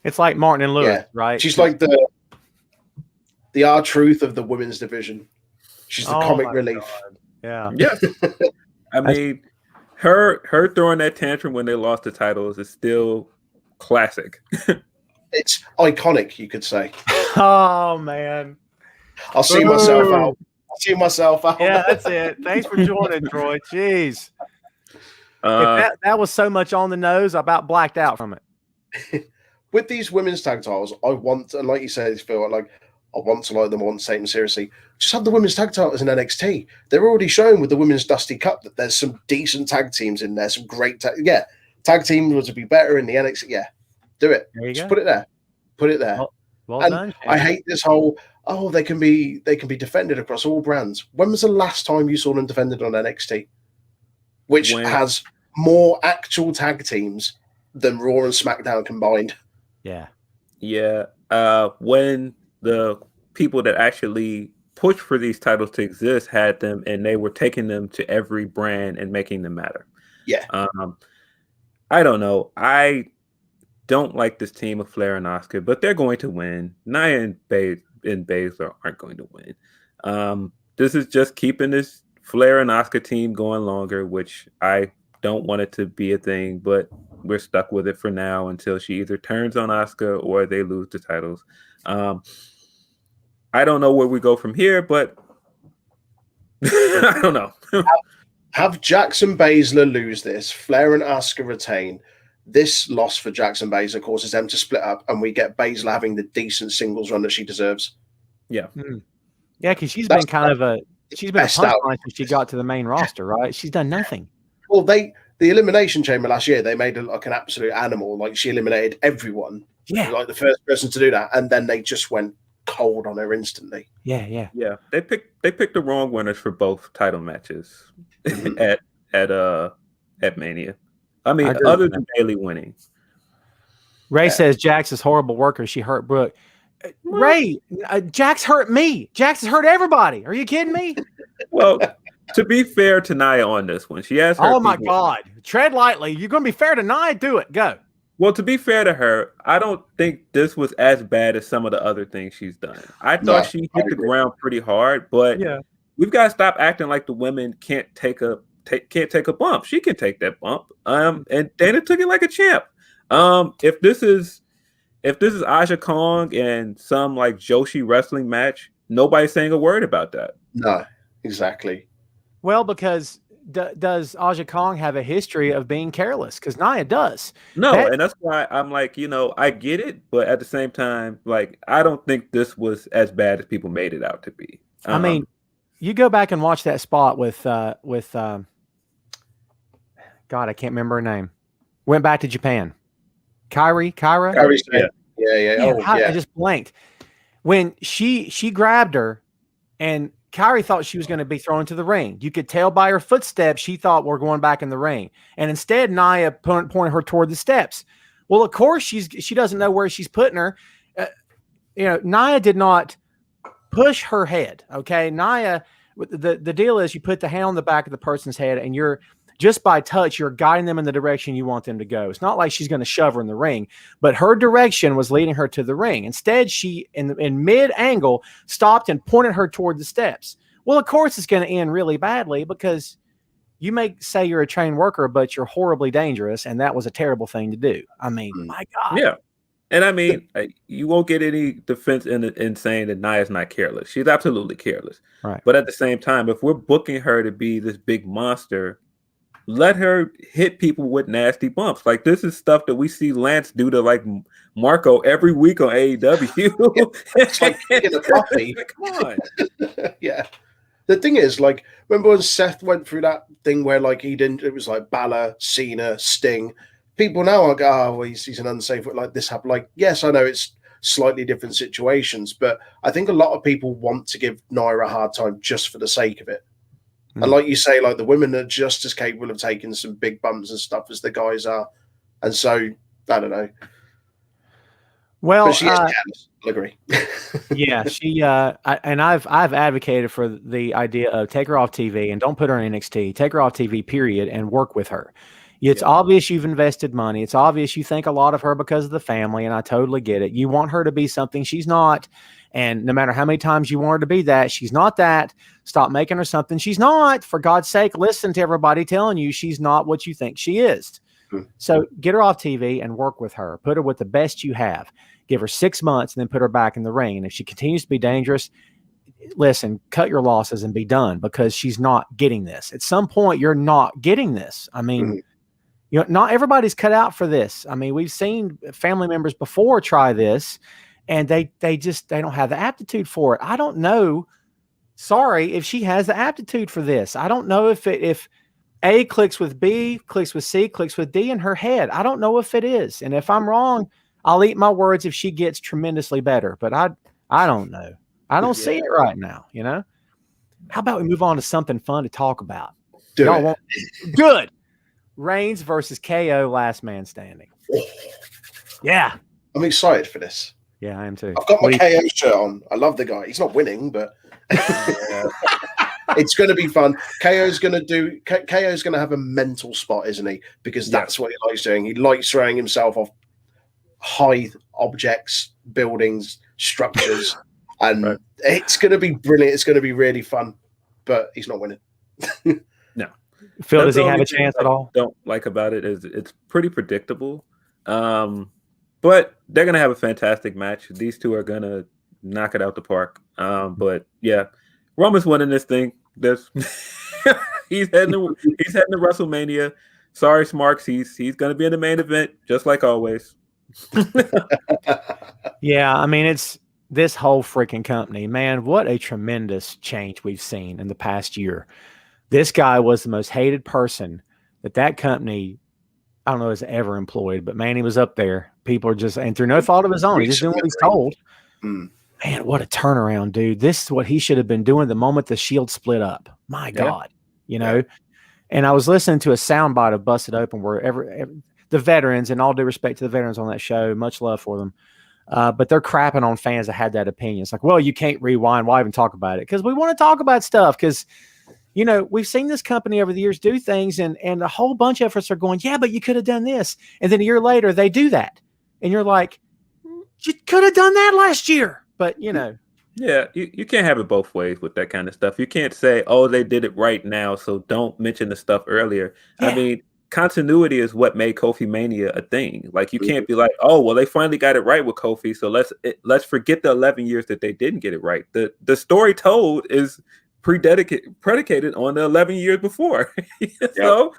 It's like Martin and Lewis, right? She's like the R-Truth of the women's division. She's the comic relief. God. Yeah. Yes. I mean, her throwing that tantrum when they lost the titles is still classic. It's iconic, you could say. Oh man. I'll see myself out. Yeah, that's it. Thanks for joining, Troy. Jeez. That was so much on the nose, I about blacked out from it. With these women's tag titles, I want, and like you said, Phil, like I want to like them. I want to take them seriously. Just have the women's tag titles in NXT. They're already showing with the women's Dusty Cup that there's some decent tag teams in there. Some great tag teams would be better in the NXT. Yeah, do it. There you Just go. put it there. Put it there. Well and done. I hate this whole they can be defended across all brands. When was the last time you saw them defended on NXT, which has more actual tag teams than Raw and SmackDown combined? Yeah. When the people that actually pushed for these titles to exist had them, and they were taking them to every brand and making them matter. Yeah. I don't know. I don't like this team of Flair and Asuka, but they're going to win. Nia and Baszler aren't going to win. This is just keeping this Flair and Asuka team going longer, which I don't want it to be a thing, but we're stuck with it for now until she either turns on Asuka or they lose the titles. I don't know where we go from here, but I don't know. Have Jackson Baszler lose this, Flair and Asuka retain. This loss for Jackson Baszler causes them to split up, and we get Baszler having the decent singles run that she deserves. Yeah. Yeah, because she's been a punchline since she got to the main roster, right? She's done nothing. Well, the Elimination Chamber last year, they made her like an absolute animal. Like, she eliminated everyone. Yeah. Like the first person to do that, and then they just went cold on her instantly. Yeah. They picked the wrong winners for both title matches at Mania. I mean, other than Bayley winning. Ray says Jax is horrible worker. She hurt Brooke. Ray, Jax hurt me. Jax has hurt everybody. Are you kidding me? Well, to be fair to Nia on this one, she has. Oh my God! Tread lightly. You're going to be fair to Nia. Do it. Go. Well, to be fair to her, I don't think this was as bad as some of the other things she's done. I thought she hit the ground pretty hard, but we've got to stop acting like the women can't take a bump. She can take that bump. And Dana took it like a champ. If this is Aja Kong and some like Joshi wrestling match, nobody's saying a word about that. No, exactly. Well, because does Aja Kong have a history of being careless? Because Nia does. No, and that's why I'm like, I get it, but at the same time, like, I don't think this was as bad as people made it out to be. I mean, you go back and watch that spot with God, I can't remember her name. Went back to Japan. Kyra. I just blanked when she grabbed her, and Kyrie thought she was going to be thrown into the ring. You could tell by her footsteps she thought we're going back in the ring, and instead Nia pointed her toward the steps. Well, of course she doesn't know where she's putting her. Nia did not push her head. Okay, Nia. The deal is you put the hand on the back of the person's head, and you're just by touch, you're guiding them in the direction you want them to go. It's not like she's going to shove her in the ring, but her direction was leading her to the ring. Instead, she, in mid-angle, stopped and pointed her toward the steps. Well, of course, it's going to end really badly because you may say you're a trained worker, but you're horribly dangerous, and that was a terrible thing to do. I mean, my God. Yeah. And I mean, you won't get any defense in saying that Nia's not careless. She's absolutely careless. Right. But at the same time, if we're booking her to be this big monster, let her hit people with nasty bumps. Like, this is stuff that we see Lance do to like Marco every week on AEW. It's like picking a puppy. Come on. Yeah. The thing is, like, remember when Seth went through that thing where like it was like Balor, Cena, Sting. People now are like, well, he's an unsafe, like this happened. Like, yes, I know it's slightly different situations, but I think a lot of people want to give Nia a hard time just for the sake of it. And like you say, like, the women are just as capable of taking some big bumps and stuff as the guys are. And so, I don't know. Well, but she is careless. I'll agree. Yeah, she I've advocated for the idea of take her off TV and don't put her in NXT. Take her off TV, period, and work with her. It's obvious you've invested money. It's obvious you think a lot of her because of the family, and I totally get it. You want her to be something she's not. And no matter how many times you want her to be that, she's not that. Stop making her something she's not. For God's sake, listen to everybody telling you she's not what you think she is. So get her off TV and work with her. Put her with the best you have. Give her 6 months and then put her back in the ring. And if she continues to be dangerous, listen, cut your losses and be done, because she's not getting this. At some point, you're not getting this. I mean, not everybody's cut out for this. I mean, we've seen family members before try this, and they don't have the aptitude for it. I don't know. Sorry if she has the aptitude for this. I don't know if A clicks with B, clicks with C, clicks with D in her head. I don't know if it is. And if I'm wrong, I'll eat my words if she gets tremendously better. But I don't know. I don't see it right now, you know? How about we move on to something fun to talk about? Good. Reigns versus KO, last man standing. Yeah. I'm excited for this. Yeah, I am too. I've got my KO shirt on. I love the guy. He's not winning, but it's going to be fun. KO's going to have a mental spot, isn't he? Because that's what he likes doing. He likes throwing himself off high objects, buildings, structures, and it's going to be brilliant. It's going to be really fun, but he's not winning. No. Phil, does he have a chance at all? Don't like about it is it's pretty predictable. But they're going to have a fantastic match. These two are going to knock it out the park. But yeah, Roman's winning this thing. He's heading to WrestleMania. Sorry, Smarks. He's going to be in the main event, just like always. Yeah, I mean, it's this whole freaking company, man. What a tremendous change we've seen in the past year. This guy was the most hated person that company, I don't know, has ever employed, but man, he was up there. People are just, and through no fault of his own, he's just doing what he's told. Man, what a turnaround, dude. This is what he should have been doing the moment the Shield split up. My God, you know? And I was listening to a soundbite of Busted Open where the veterans, and all due respect to the veterans on that show, much love for them, but they're crapping on fans that had that opinion. It's like, well, you can't rewind. Why even talk about it? Because we want to talk about stuff because, you know, we've seen this company over the years do things, and a whole bunch of us are going, yeah, but you could have done this. And then a year later, they do that. And you're like, you could have done that last year. But, you know. Yeah, you can't have it both ways with that kind of stuff. You can't say, oh, they did it right now, so don't mention the stuff earlier. Yeah. I mean, continuity is what made Kofi Mania a thing. Like, you can't be like, oh, well, they finally got it right with Kofi, so let's forget the 11 years that they didn't get it right. The story told is predicated on the 11 years before. So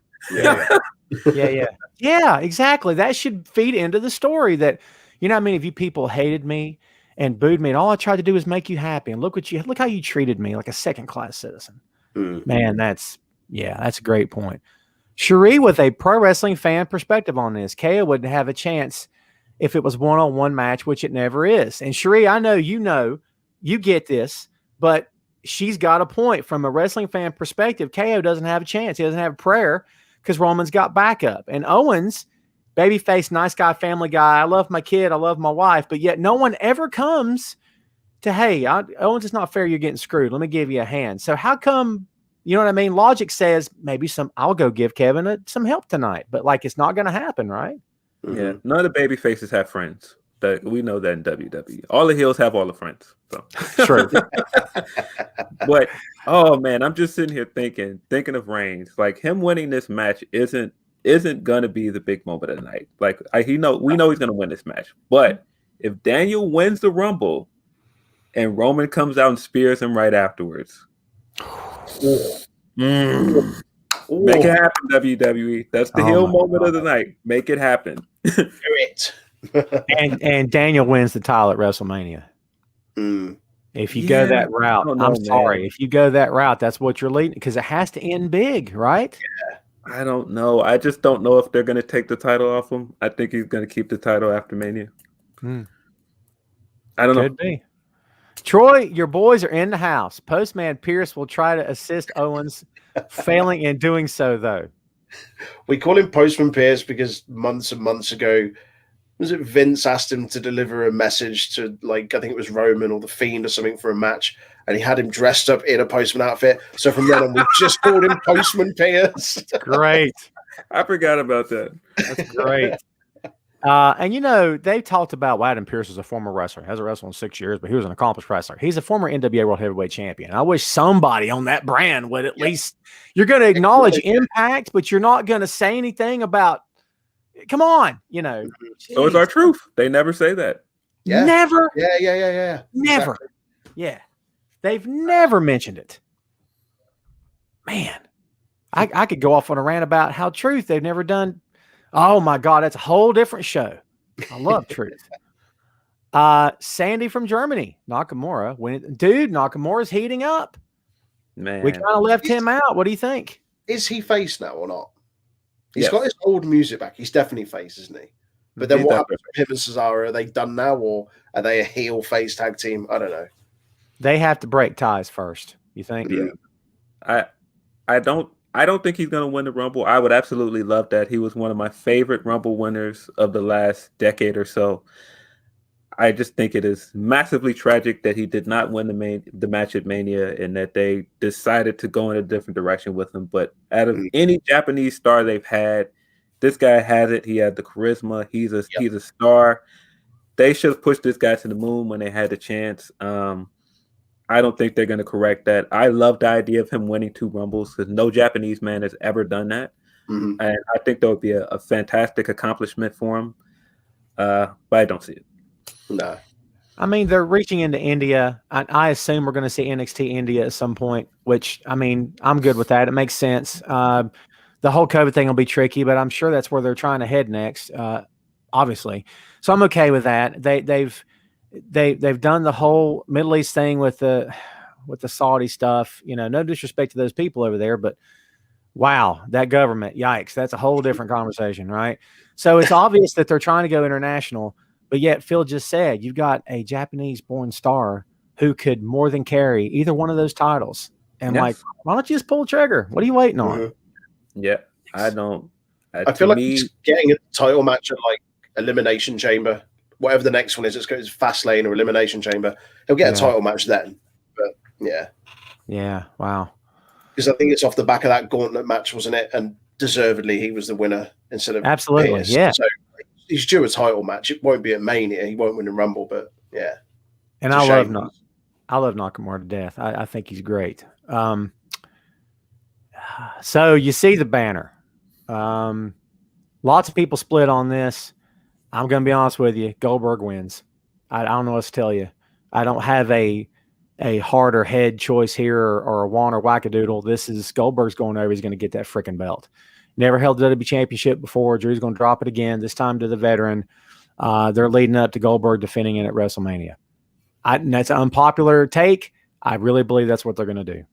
yeah, exactly. That should feed into the story that, you know, I mean, if you people hated me and booed me and all I tried to do was make you happy, and look how you treated me like a second-class citizen. Man, that's a great point. Cherie, with a pro wrestling fan perspective on this, KO wouldn't have a chance if it was one-on-one match, which it never is. And Cherie, I know you get this, but she's got a point. From a wrestling fan perspective, KO doesn't have a chance. He doesn't have a prayer because Roman's got backup. And Owens, babyface, nice guy, family guy. I love my kid. I love my wife. But yet no one ever comes to, hey, Owens, it's not fair you're getting screwed. Let me give you a hand. So how come, you know what I mean? Logic says maybe I'll go give Kevin some help tonight. But, like, it's not going to happen, right? Yeah, none of the babyfaces have friends. We know that in WWE. All the heels have all the friends. So. True. But, oh, man, I'm just sitting here thinking of Reigns. Like, him winning this match isn't going to be the big moment of the night. Like, we know he's going to win this match. But if Daniel wins the Rumble and Roman comes out and spears him right afterwards, make it happen, WWE. That's the heel moment of the night. Make it happen. Do it. and Daniel wins the title at WrestleMania. If you go that route, I'm sorry. If you go that route, that's what you're leading, because it has to end big, right? Yeah. I don't know. I just don't know if they're going to take the title off him. I think he's going to keep the title after Mania. I don't know. Could be. Troy, your boys are in the house. Postman Pierce will try to assist Owens, failing in doing so, though. We call him Postman Pierce because months and months ago, was it Vince asked him to deliver a message to, like, I think it was Roman or The Fiend or something for a match, and he had him dressed up in a postman outfit. So from then on, we just called him Postman Pierce. Great. I forgot about that. That's great. And, you know, they talked about Adam Pierce as a former wrestler. Hasn't wrestled in 6 years, but he was an accomplished wrestler. He's a former NWA World Heavyweight Champion. I wish somebody on that brand would at least – you're going to acknowledge Impact, but you're not going to say anything about – come on, you know. So it's our truth. They never say that. Yeah. Never. Yeah. Never. Exactly. Yeah. They've never mentioned it. Man, I could go off on a rant about how Truth they've never done. Oh, my God, that's a whole different show. I love Truth. Sandy from Germany, Nakamura. Dude, Nakamura's heating up. Man, We kind of left him out. What do you think? Is he face now or not? He's Yes. got his old music back. He's definitely face, isn't he? But then He's what definitely happens with him and Cesaro? Are they done now, or are they a heel face tag team? I don't know. They have to break ties first. You think? Yeah. I don't think he's gonna win the Rumble. I would absolutely love that. He was one of my favorite Rumble winners of the last decade or so. I just think it is massively tragic that he did not win the match at Mania and that they decided to go in a different direction with him. But out of any Japanese star they've had, this guy has it. He had the charisma. He's a star. They should have pushed this guy to the moon when they had the chance. I don't think they're going to correct that. I love the idea of him winning 2 Rumbles because no Japanese man has ever done that. Mhm. And I think that would be a fantastic accomplishment for him. But I don't see it. No. I mean, they're reaching into India. I assume we're going to see NXT India at some point, which, I mean, I'm good with that. It makes sense. The whole COVID thing will be tricky, but I'm sure that's where they're trying to head next, obviously. So I'm okay with that. They've done the whole Middle East thing with the Saudi stuff. You know, no disrespect to those people over there, but wow, that government, yikes, that's a whole different conversation, right? So it's obvious that they're trying to go international, but yet Phil just said you've got a Japanese-born star who could more than carry either one of those titles. And Yes. like, why don't you just pull the trigger? What are you waiting on? Mhm. Yeah, I don't. I feel like he's getting a title match at like Elimination Chamber, whatever the next one is. It's Fastlane or Elimination Chamber. He'll get a title match then. But Yeah. Wow. because I think it's off the back of that gauntlet match, wasn't it? And deservedly, he was the winner instead of Absolutely. Pierce. Yeah. So he's due a title match. It won't be at Mania. He won't win the Rumble, but yeah. And It's a I shame. love Nakamura to death. I think he's great. So you see the banner. Lots of people split on this. I'm going to be honest with you. Goldberg wins. I don't know what to tell you. I don't have a heart or head choice here or a want or wackadoodle. This is Goldberg's going over. He's going to get that freaking belt. Never held the WWE Championship before. Drew's going to drop it again, this time to the veteran. They're leading up to Goldberg defending it at WrestleMania. And that's an unpopular take. I really believe that's what they're going to do.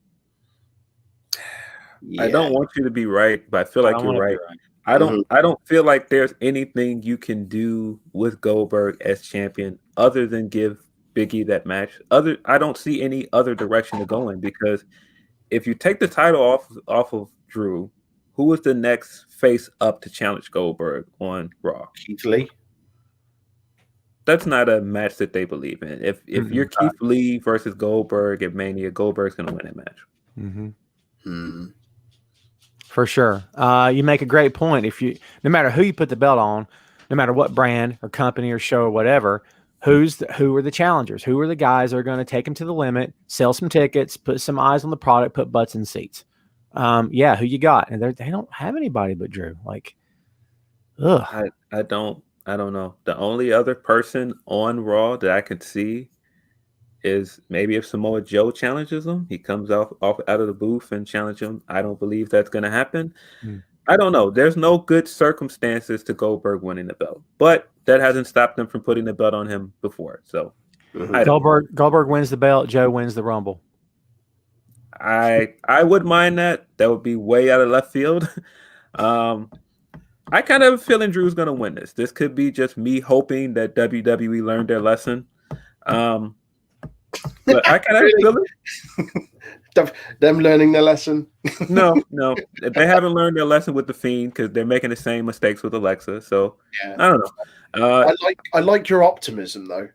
I don't want you to be right, but I feel like you're right. I don't feel like there's anything you can do with Goldberg as champion other than give Biggie that match. I don't see any other direction to go in, because if you take the title off of Drew, who is the next face up to challenge Goldberg on Raw? Keith Lee. That's not a match that they believe in. If you're Keith Lee versus Goldberg at Mania, Goldberg's going to win that match. Mm-hmm. For sure. You make a great point. No matter who you put the belt on, no matter what brand or company or show or whatever, who are the challengers? Who are the guys that are going to take them to the limit, sell some tickets, put some eyes on the product, put butts in seats? Who you got? And they don't have anybody but Drew. Like, ugh. I don't know. The only other person on Raw that I could see is maybe if Samoa Joe challenges him, he comes off out of the booth and challenges him. I don't believe that's going to happen. I don't know. There's no good circumstances to Goldberg winning the belt, but that hasn't stopped them from putting the belt on him before. So Goldberg wins the belt. Joe wins the Rumble. I would mind that. That would be way out of left field. I kind of have a feeling Drew's going to win this. This could be just me hoping that WWE learned their lesson. But I kind of feel it. Them learning their lesson. No, they haven't learned their lesson with the Fiend because they're making the same mistakes with Alexa. So I don't know. I like your optimism though.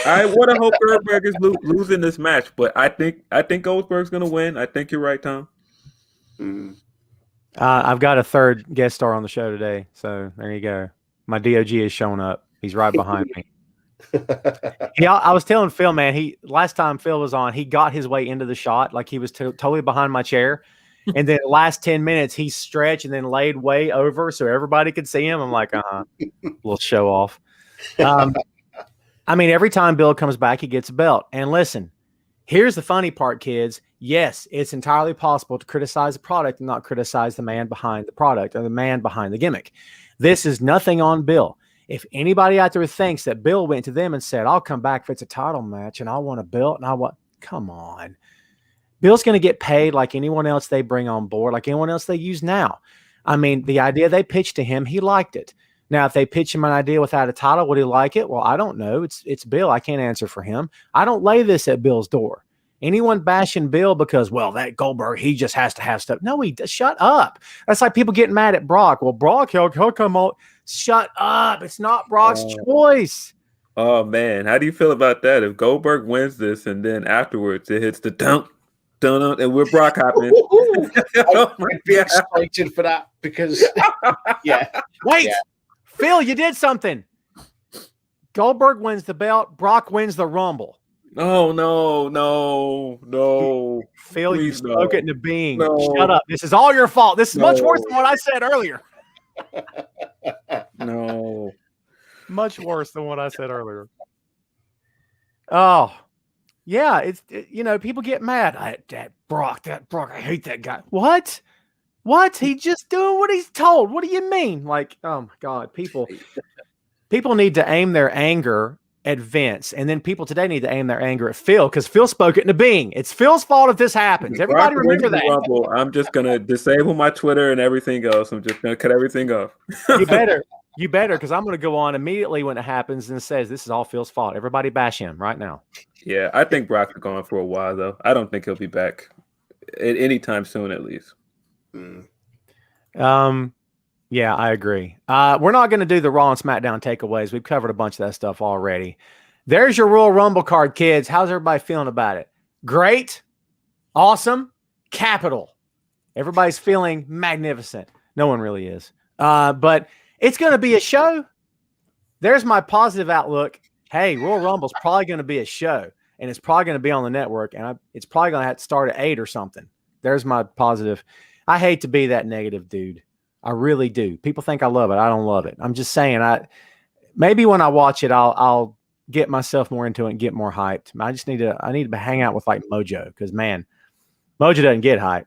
I would have hoped Goldberg is losing this match, but I think Goldberg's going to win. I think you're right, Tom. I've got a third guest star on the show today, so there you go. My DOG is showing up. He's right behind me. I was telling Phil, man, last time Phil was on, he got his way into the shot like he was totally behind my chair. And then the last 10 minutes, he stretched and then laid way over so everybody could see him. I'm like, little show off. I mean, every time Bill comes back, he gets a belt. And listen, here's the funny part, kids. Yes, it's entirely possible to criticize the product and not criticize the man behind the product or the man behind the gimmick. This is nothing on Bill. If anybody out there thinks that Bill went to them and said, I'll come back if it's a title match and I want a belt and I want, come on. Bill's going to get paid like anyone else they bring on board, like anyone else they use now. I mean, the idea they pitched to him, he liked it. Now, if they pitch him an idea without a title, would he like it? Well, I don't know. It's Bill. I can't answer for him. I don't lay this at Bill's door. Anyone bashing Bill because, well, that Goldberg, he just has to have stuff. No, shut up. That's like people getting mad at Brock. Well, Brock, he'll come on. Shut up. It's not Brock's choice. Oh, man. How do you feel about that? If Goldberg wins this and then afterwards it hits the dunk, and we're Brock hopping. I'd be excited for that because, yeah. Wait, Phil, you did something. Goldberg wins the belt. Brock wins the Rumble. Oh, no. Phil, you Please, spoke it into being. No. Shut up. This is all your fault. This is much worse than what I said earlier. No. Much worse than what I said earlier. Oh, yeah. People get mad. That Brock, I hate that guy. What? He just doing what he's told. What do you mean? Like, oh my God, people need to aim their anger at Vince, and then people today need to aim their anger at Phil because Phil spoke it into being. It's Phil's fault if this happens. Everybody remember that. Rumble, I'm just gonna disable my Twitter and everything else. I'm just gonna cut everything off. You better, because I'm gonna go on immediately when it happens and says this is all Phil's fault. Everybody bash him right now. Yeah, I think Brock's gone for a while though. I don't think he'll be back at any time soon, at least. Yeah, I agree. We're not going to do the Raw and SmackDown takeaways. We've covered a bunch of that stuff already. There's your Royal Rumble card, kids. How's everybody feeling about it? Great, awesome, capital. Everybody's feeling magnificent. No one really is. But it's going to be a show. There's my positive outlook. Hey, Royal Rumble's probably going to be a show, and it's probably going to be on the network, and it's probably going to have to start at 8 or something. There's my positive. I hate to be that negative dude. I really do. People think I love it. I don't love it. I'm just saying. Maybe when I watch it, I'll get myself more into it and get more hyped. I need to hang out with like Mojo because man, Mojo doesn't get hyped.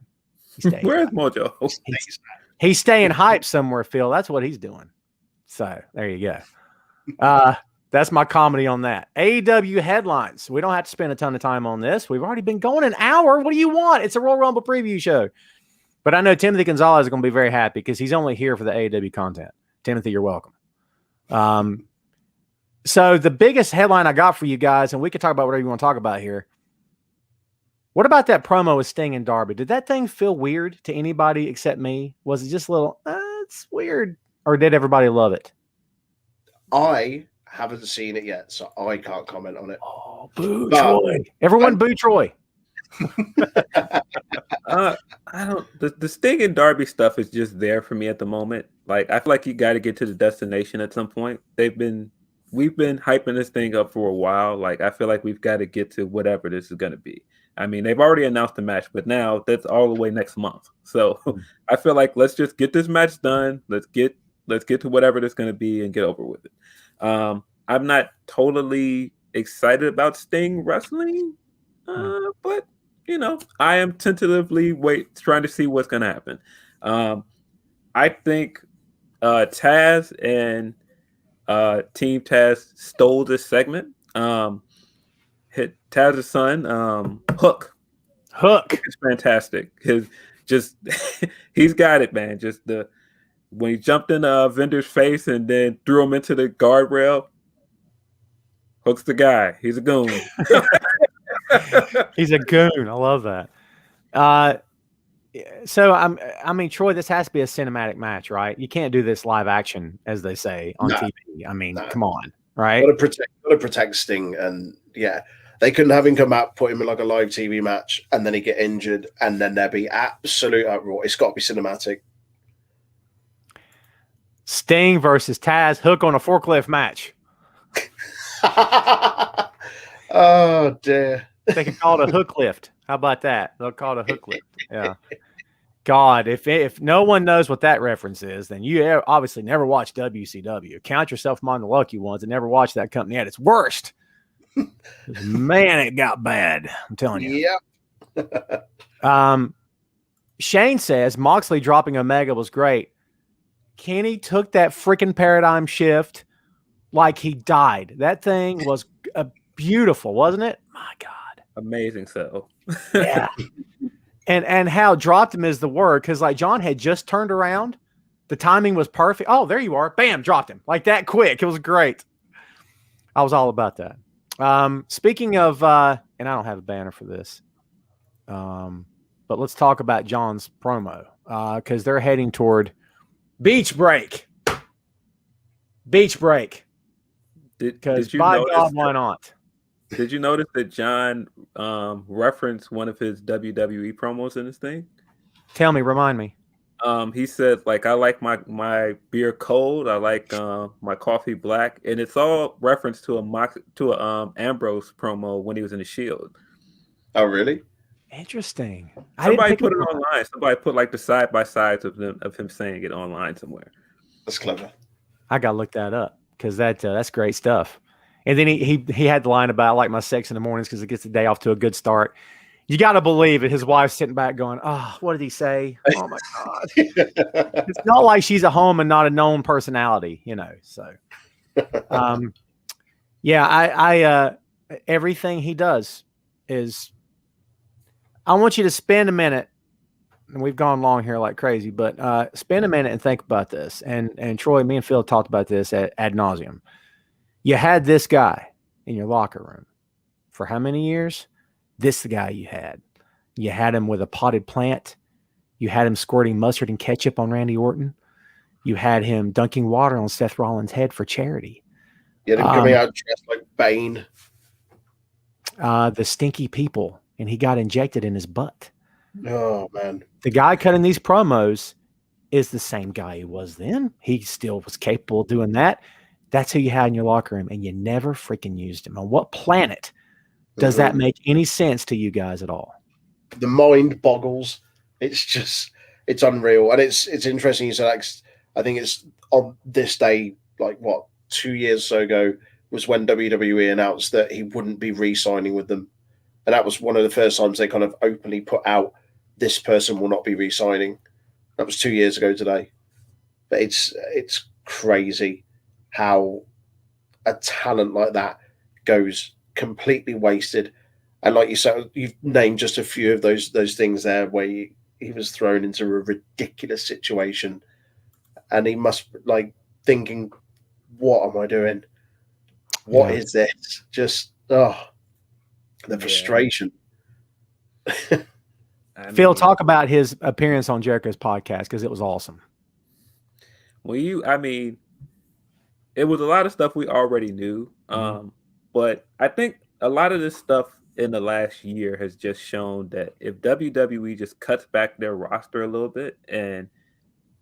Where's Mojo? He's staying hyped somewhere, Phil. That's what he's doing. So there you go. That's my comedy on that. AEW headlines. We don't have to spend a ton of time on this. We've already been going an hour. What do you want? It's a Royal Rumble preview show. But I know Timothy Gonzalez is going to be very happy because he's only here for the AEW content. Timothy, you're welcome. So the biggest headline I got for you guys, and we could talk about whatever you want to talk about here. What about that promo with Sting and Darby? Did that thing feel weird to anybody except me? Was it just a little, it's weird? Or did everybody love it? I haven't seen it yet, so I can't comment on it. Oh, boo Troy. Everyone boo Troy. I don't. The Sting and Darby stuff is just there for me at the moment. Like I feel like you got to get to the destination at some point. We've been hyping this thing up for a while. Like I feel like we've got to get to whatever this is going to be. I mean, they've already announced the match, but now that's all the way next month. So I feel like let's just get this match done. Let's get to whatever this going to be and get over with it. I'm not totally excited about Sting wrestling, but. I am tentatively trying to see what's going to happen. I think Taz and Team Taz stole this segment. Hit Taz's son, Hook. It's fantastic. He's got it, man. Just when he jumped in Vendor's face and then threw him into the guardrail. Hook's the guy. He's a goon. He's a goon. I love that. So I mean, Troy, this has to be a cinematic match, right? You can't do this live action, as they say on TV. I mean, come on, right? Got to protect Sting, and yeah, they couldn't have him come out, put him in like a live TV match, and then he get injured, and then there'd be absolute uproar. It's got to be cinematic. Sting versus Taz, Hook on a forklift match. Oh dear. They can call it a hook lift. How about that? They'll call it a hook lift. Yeah. God, if no one knows what that reference is, then you obviously never watched WCW. Count yourself among the lucky ones and never watched that company at its worst. Man, it got bad. I'm telling you. Yeah. Shane says Moxley dropping Omega was great. Kenny took that freaking paradigm shift like he died. That thing was beautiful, wasn't it? My God. Amazing sell. Yeah. And how dropped him is the word, because like John had just turned around. The timing was perfect. Oh, there you are. Bam, dropped him like that quick. It was great. I was all about that. Speaking of, and I don't have a banner for this, but let's talk about John's promo, because they're heading toward Beach Break. Beach Break. Because by God, why not? Did you notice that John referenced one of his WWE promos in this thing? Tell me, remind me. He said, like, I like my beer cold. I like my coffee black, and it's all reference to a Ambrose promo when he was in the Shield. Oh, really? Interesting. Somebody put it online. Somebody put like the side by sides of him saying it online somewhere. That's clever. I gotta look that up, because that's great stuff. And then he had the line about, I like my sex in the mornings because it gets the day off to a good start. You got to believe it. His wife's sitting back going, oh, what did he say? Oh, my God. It's not like she's at home and not a known personality, So, yeah, I everything he does is, I want you to spend a minute, and we've gone long here like crazy, but spend a minute and think about this. And Troy, me and Phil talked about this ad nauseum. You had this guy in your locker room for how many years? This is the guy you had. You had him with a potted plant. You had him squirting mustard and ketchup on Randy Orton. You had him dunking water on Seth Rollins' head for charity. You had him coming out dressed like Bane. The stinky people, and he got injected in his butt. Oh, man. The guy cutting these promos is the same guy he was then. He still was capable of doing that. That's who you had in your locker room, and you never freaking used him. On what planet does that make any sense to you guys at all? The mind boggles. It's unreal. And it's interesting you said that. I think it's on this day, like what, 2 years or so ago, was when WWE announced that he wouldn't be re-signing with them. And that was one of the first times they kind of openly put out, this person will not be re-signing. That was 2 years ago today. But it's crazy how a talent like that goes completely wasted. And like you said, you've named just a few of those things there where he was thrown into a ridiculous situation, and he must like thinking, what am I doing? What is this? Just the frustration. Phil, talk about his appearance on Jericho's podcast, because it was awesome. Well, it was a lot of stuff we already knew. But I think a lot of this stuff in the last year has just shown that if WWE just cuts back their roster a little bit and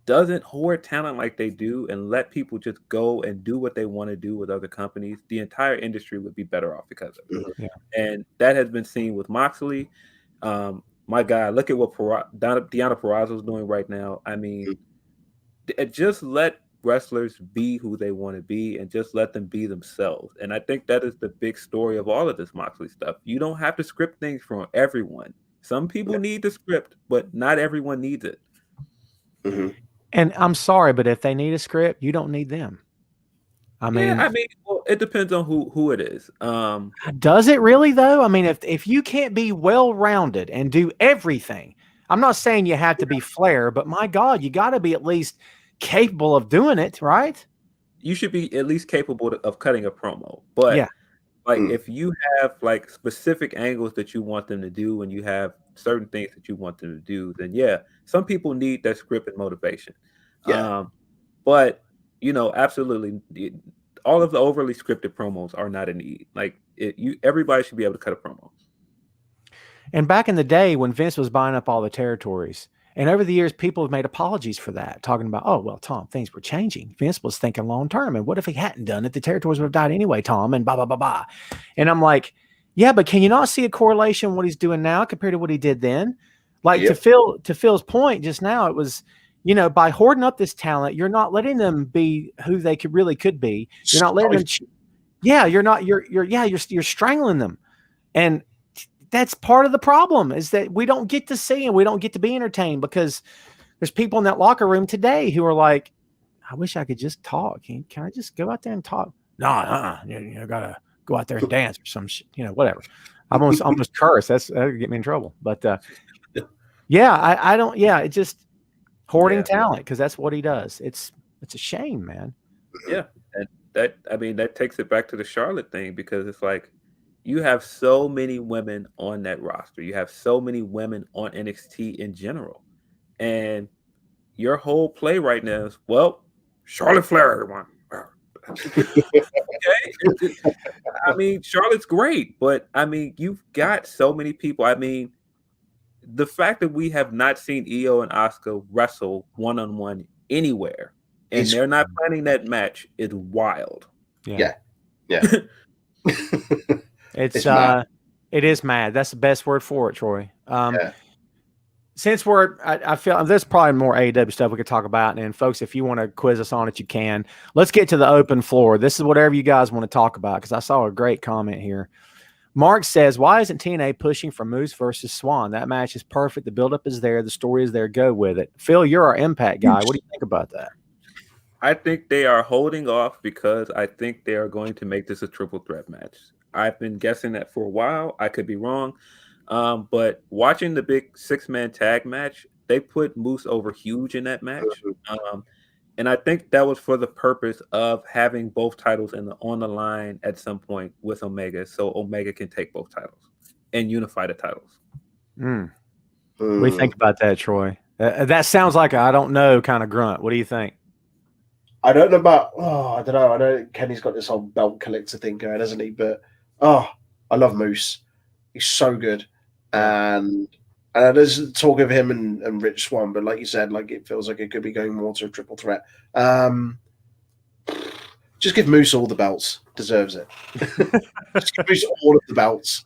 doesn't hoard talent like they do and let people just go and do what they want to do with other companies, the entire industry would be better off because of it. Yeah. And that has been seen with Moxley. My God, look at what Deonna Purrazzo is doing right now. I mean, just let wrestlers be who they want to be and just let them be themselves. And I think that is the big story of all of this Moxley stuff. You don't have to script things for everyone. Some people need the script, but not everyone needs it. Mm-hmm. And I'm sorry, but if they need a script, you don't need them. I mean, well, it depends on who it is. Does it really though? I mean, if you can't be well-rounded and do everything, I'm not saying you have to be Flair, but my God, you got to be at least capable of doing it, right? You should be at least capable of cutting a promo. But if you have like specific angles that you want them to do and you have certain things that you want them to do, then some people need that script and motivation. But absolutely, all of the overly scripted promos are not a need. Like everybody should be able to cut a promo. And back in the day when Vince was buying up all the territories, and over the years, people have made apologies for that, talking about, oh, well, Tom, things were changing. Vince was thinking long term. And what if he hadn't done it? The territories would have died anyway, Tom, and blah, blah, blah, blah. And I'm like, yeah, but can you not see a correlation what he's doing now compared to what he did then? Like to Phil's point just now, it was, by hoarding up this talent, you're not letting them be who they really could be. You're not letting them. You're strangling them. And that's part of the problem, is that we don't get to see and we don't get to be entertained, because there's people in that locker room today who are like, I wish I could just talk. Can I just go out there and talk? nah, gotta go out there and dance or some shit, whatever. I'm almost curse. That'll get me in trouble. But yeah, I don't. Yeah, it just hoarding talent because that's what he does. It's a shame, man. Yeah, and that takes it back to the Charlotte thing because it's like you have so many women on that roster. You have so many women on NXT in general, and your whole play right now is Charlotte Flair, everyone. Okay, I mean Charlotte's great, but I mean you've got so many people. I mean, the fact that we have not seen Io and Asuka wrestle one-on-one anywhere, and they're not planning that match is wild. Yeah. It's mad. It is mad. That's the best word for it, Troy. Since I feel there's probably more AEW stuff we could talk about, and folks, if you want to quiz us on it, you can. Let's get to the open floor. This is whatever you guys want to talk about because I saw a great comment here. Mark says, "Why isn't TNA pushing for Moose versus Swan? That match is perfect. The buildup is there. The story is there. Go with it." Phil, you're our Impact guy. What do you think about that? I think they are holding off because I think they are going to make this a triple threat match. I've been guessing that for a while. I could be wrong. But watching the big 6-man tag match, they put Moose over huge in that match. And I think that was for the purpose of having both titles on the line at some point with Omega, so Omega can take both titles and unify the titles. What do you think about that, Troy? That sounds like I don't know kind of grunt. What do you think? I don't know about. I don't know. I know Kenny's got this whole belt collector thing going, hasn't he? But I love Moose. He's so good, and there's talk of him and Rich Swann, but like you said, like it feels like it could be going more to a triple threat. Just give Moose all the belts. Deserves it. Just give Moose all of the belts.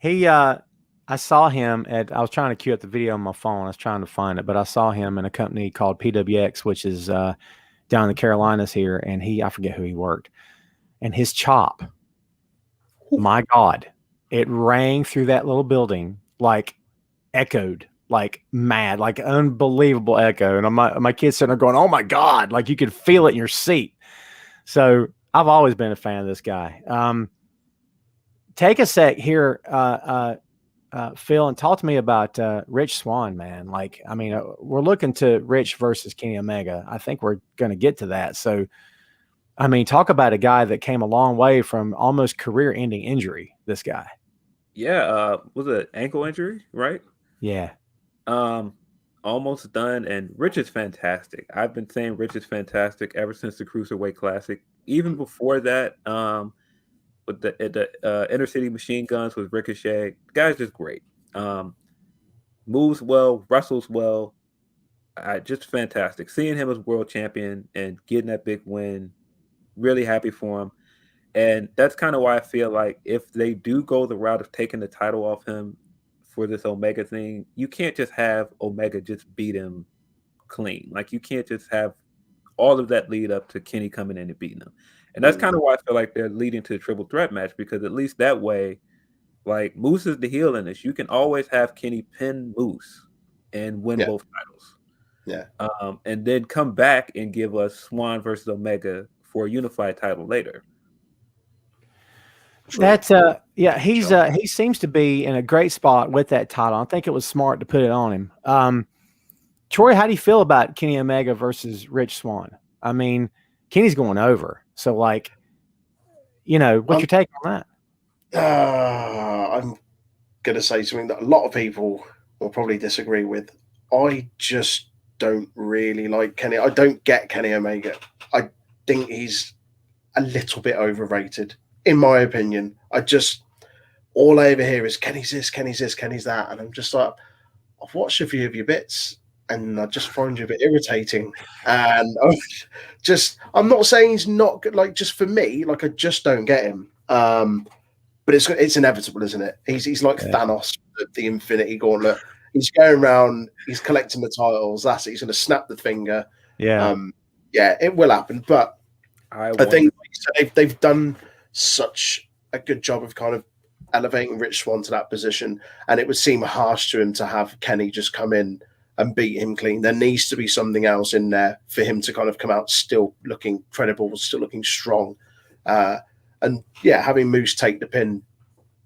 I saw him I was trying to queue up the video on my phone. I was trying to find it, but I saw him in a company called PWX, which is down in the Carolinas here, and I forget who he worked. And his chop, my God, it rang through that little building like echoed, like mad, like unbelievable echo. And my kids sitting there going, "Oh my God," like you could feel it in your seat. So I've always been a fan of this guy. Take a sec here, Phil, and talk to me about Rich Swann, man. Like, I mean, we're looking to Rich versus Kenny Omega. I think we're going to get to that. So, I mean, talk about a guy that came a long way from almost career-ending injury, this guy. Yeah, was it an ankle injury, right? Yeah. Almost done, and Rich is fantastic. I've been saying Rich is fantastic ever since the Cruiserweight Classic. Even before that, with the Inner City Machine Guns with Ricochet, the guy's just great. Moves well, wrestles well. Just fantastic. Seeing him as world champion and getting that big win, really happy for him. And that's kind of why I feel like if they do go the route of taking the title off him for this Omega thing, you can't just have Omega just beat him clean. Like, you can't just have all of that lead up to Kenny coming in and beating him. And that's kind of why I feel like they're leading to the triple threat match, because at least that way, like, Moose is the heel in this. You can always have Kenny pin Moose and win both titles. Yeah. And then come back and give us Swann versus Omega for a unified title later. That's he seems to be in a great spot with that title. I think it was smart to put it on him. Troy, how do you feel about Kenny Omega versus Rich Swann? I mean, Kenny's going over. So, like, what's your take on that? I'm going to say something that a lot of people will probably disagree with. I just don't really like Kenny. I don't get Kenny Omega. I think he's a little bit overrated, in my opinion. All I ever hear is Kenny's this, Kenny's this, Kenny's that. And I'm just like, I've watched a few of your bits and I just find you a bit irritating. And I'm not saying he's not good. Like, just for me, like, I just don't get him. But it's inevitable, isn't it? He's like Thanos, the Infinity Gauntlet. He's going around, he's collecting the titles. That's it. He's going to snap the finger. Yeah. It will happen. But I think they've done such a good job of kind of elevating Rich Swann to that position, and it would seem harsh to him to have Kenny just come in and beat him clean. There needs to be something else in there for him to kind of come out still looking credible, still looking strong. And yeah, having Moose take the pin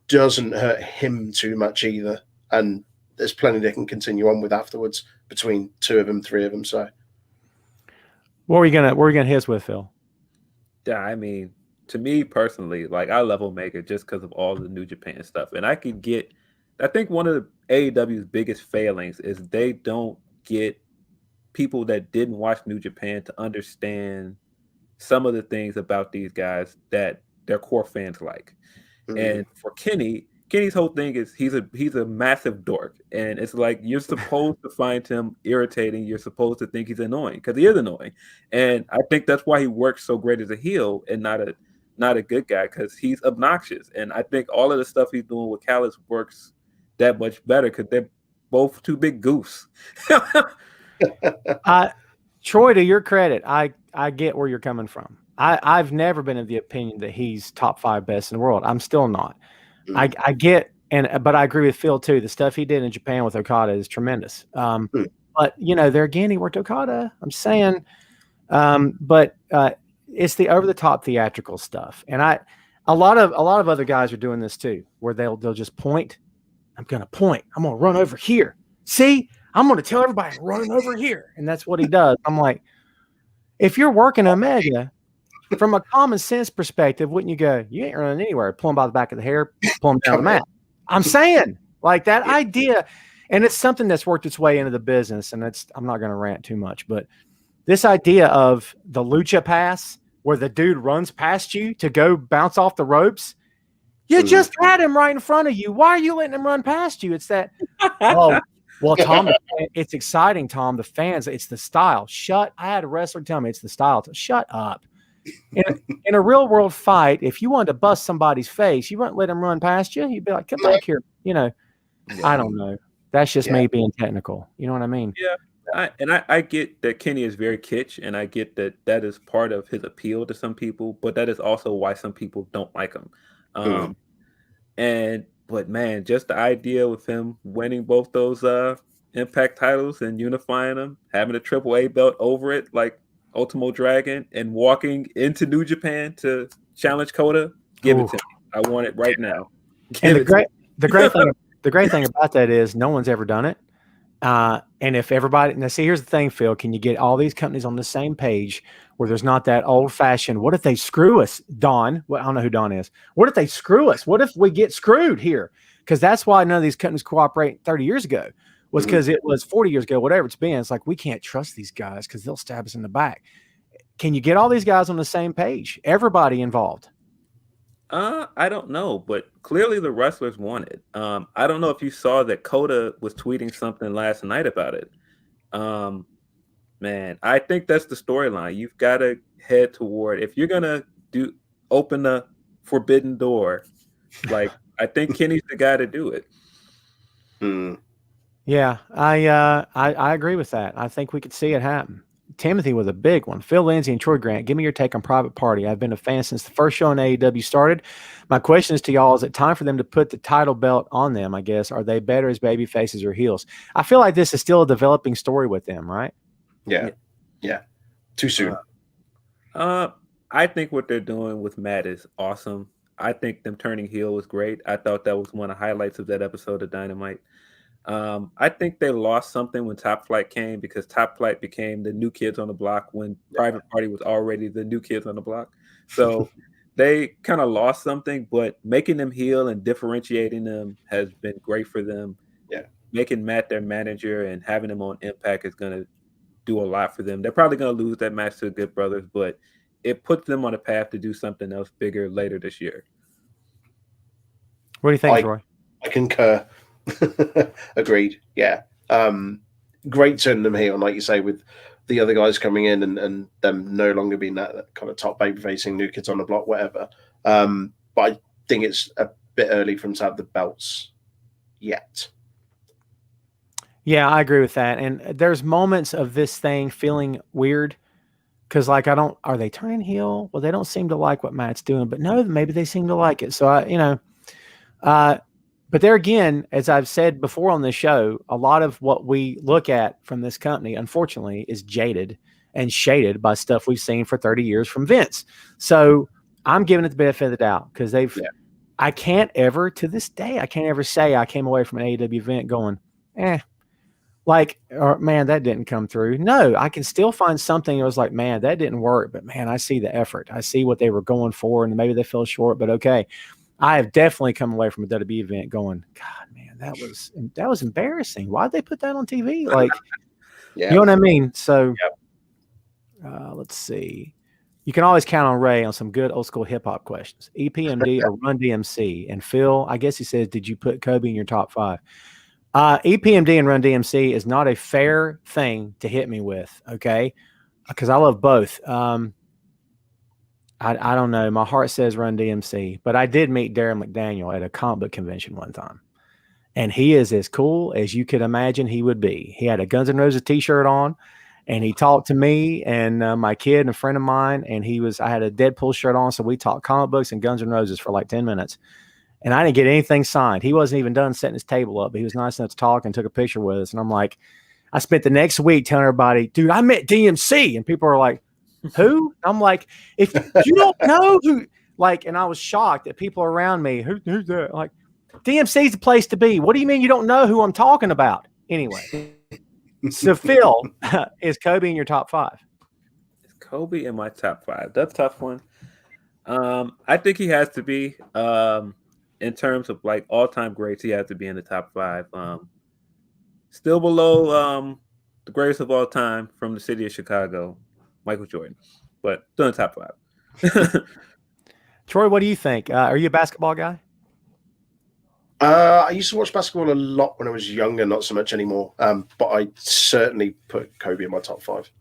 doesn't hurt him too much either. And there's plenty they can continue on with afterwards between two of them, three of them. So What are you gonna hit us with, Phil? Yeah, I mean, to me personally, like I love Omega just because of all the New Japan stuff. And I think one of the AEW's biggest failings is they don't get people that didn't watch New Japan to understand some of the things about these guys that their core fans like. And for Kenny's whole thing is he's a massive dork, and it's like you're supposed to find him irritating. You're supposed to think he's annoying because he is annoying, and I think that's why he works so great as a heel and not a good guy, because he's obnoxious. And I think all of the stuff he's doing with Callis works that much better because they're both two big goofs. Troy, to your credit, I get where you're coming from. I've never been of the opinion that he's top 5 best in the world. I'm still not. I get, but I agree with Phil too. The stuff he did in Japan with Okada is tremendous. But there again, he worked Okada. I'm saying, but it's the over the top theatrical stuff, and a lot of other guys are doing this too, where they'll just point. I'm gonna point. I'm gonna run over here. See, I'm gonna tell everybody I'm running over here, and that's what he does. I'm like, if you're working Omega, from a common sense perspective, wouldn't you go, you ain't running anywhere, pull him by the back of the hair, pull him down the mat. I'm saying, like, that idea, and it's something that's worked its way into the business, and I'm not going to rant too much, but this idea of the lucha pass, where the dude runs past you to go bounce off the ropes, you just had him right in front of you. Why are you letting him run past you? It's that, oh, well, Tom, it's exciting, Tom. The fans, it's the style. I had a wrestler tell me it's the style. Shut up. In a real world fight, if you wanted to bust somebody's face, you wouldn't let him run past you. You'd be like, come back here. I don't know. That's just me being technical. You know what I mean? Yeah. I get that Kenny is very kitsch, and I get that is part of his appeal to some people, but that is also why some people don't like him. But man, just the idea with him winning both those Impact titles and unifying them, having a AAA belt over it, like Ultimo Dragon, and walking into New Japan to challenge Kota, give it to me. I want it right now. The great thing about that is no one's ever done it. And if everybody, now see, here's the thing, Phil, can you get all these companies on the same page where there's not that old fashioned, what if they screw us, Don? Well, I don't know who Don is. What if they screw us? What if we get screwed here? Because that's why none of these companies cooperate 30 years ago, was because it was 40 years ago, whatever it's been. It's like, we can't trust these guys because they'll stab us in the back. Can you get all these guys on the same page? Everybody involved. I don't know, but clearly the wrestlers want it. I don't know if you saw that Kota was tweeting something last night about it. Man, I think that's the storyline. You've got to head toward, if you're gonna open the forbidden door, like I think Kenny's the guy to do it. Yeah, I agree with that. I think we could see it happen. Timothy with a big one. Phil Lindsay and Troy Grant, give me your take on Private Party. I've been a fan since the first show on AEW started. My question is to y'all, is it time for them to put the title belt on them, I guess? Are they better as baby faces or heels? I feel like this is still a developing story with them, right? Yeah. Too soon. I think what they're doing with Matt is awesome. I think them turning heel was great. I thought that was one of the highlights of that episode of Dynamite. I think they lost something when Top Flight came, because Top Flight became the new kids on the block when Private Party was already the new kids on the block. So they kind of lost something, but making them heel and differentiating them has been great for them. Yeah. Making Matt their manager and having him on Impact is going to do a lot for them. They're probably going to lose that match to the Good Brothers, but it puts them on a path to do something else bigger later this year. What do you think, Troy? I concur. Agreed. Yeah. Great turning them heel, like you say, with the other guys coming in and them no longer being that kind of top baby facing new kids on the block, whatever. But I think it's a bit early for them to have the belts yet. Yeah, I agree with that. And there's moments of this thing feeling weird because, like, are they turning heel? Well, they don't seem to like what Matt's doing, but no, maybe they seem to like it. So, but there again, as I've said before on this show, a lot of what we look at from this company, unfortunately, is jaded and shaded by stuff we've seen for 30 years from Vince. So I'm giving it the benefit of the doubt because they've. Yeah. I can't ever, to this day, I can't ever say I came away from an AEW event going, like, or man, that didn't come through. No, I can still find something that was like, man, that didn't work. But man, I see the effort. I see what they were going for, and maybe they fell short. But okay, I have definitely come away from a WWE event going, God, man, that was embarrassing. Why'd they put that on TV? Like, Yeah. you know what I mean? So, let's see. You can always count on Ray on some good old school hip hop questions. EPMD or Run DMC? And Phil, I guess he says, did you put Kobe in your top 5? EPMD and Run DMC is not a fair thing to hit me with, okay? Because I love both. I don't know. My heart says Run DMC, but I did meet Darren McDaniel at a comic book convention one time. And he is as cool as you could imagine he would be. He had a Guns N' Roses t-shirt on, and he talked to me and my kid and a friend of mine, and I had a Deadpool shirt on, so we talked comic books and Guns N' Roses for like 10 minutes. And I didn't get anything signed. He wasn't even done setting his table up, but he was nice enough to talk and took a picture with us. And I'm like, I spent the next week telling everybody, dude, I met DMC. And people are like, who? I'm like, if you don't know who, like, and I was shocked that people around me, who's that? Like, DMC's the place to be. What do you mean you don't know who I'm talking about? Anyway. So Phil, is Kobe in your top 5? Is Kobe in my top 5? That's a tough one. I think he has to be. In terms of like all-time greats, he has to be in the top 5. Still below the greatest of all time from the city of Chicago, Michael Jordan, but still in the top 5. Troy, what do you think? Are you a basketball guy? I used to watch basketball a lot when I was younger, not so much anymore. But I certainly put Kobe in my top 5.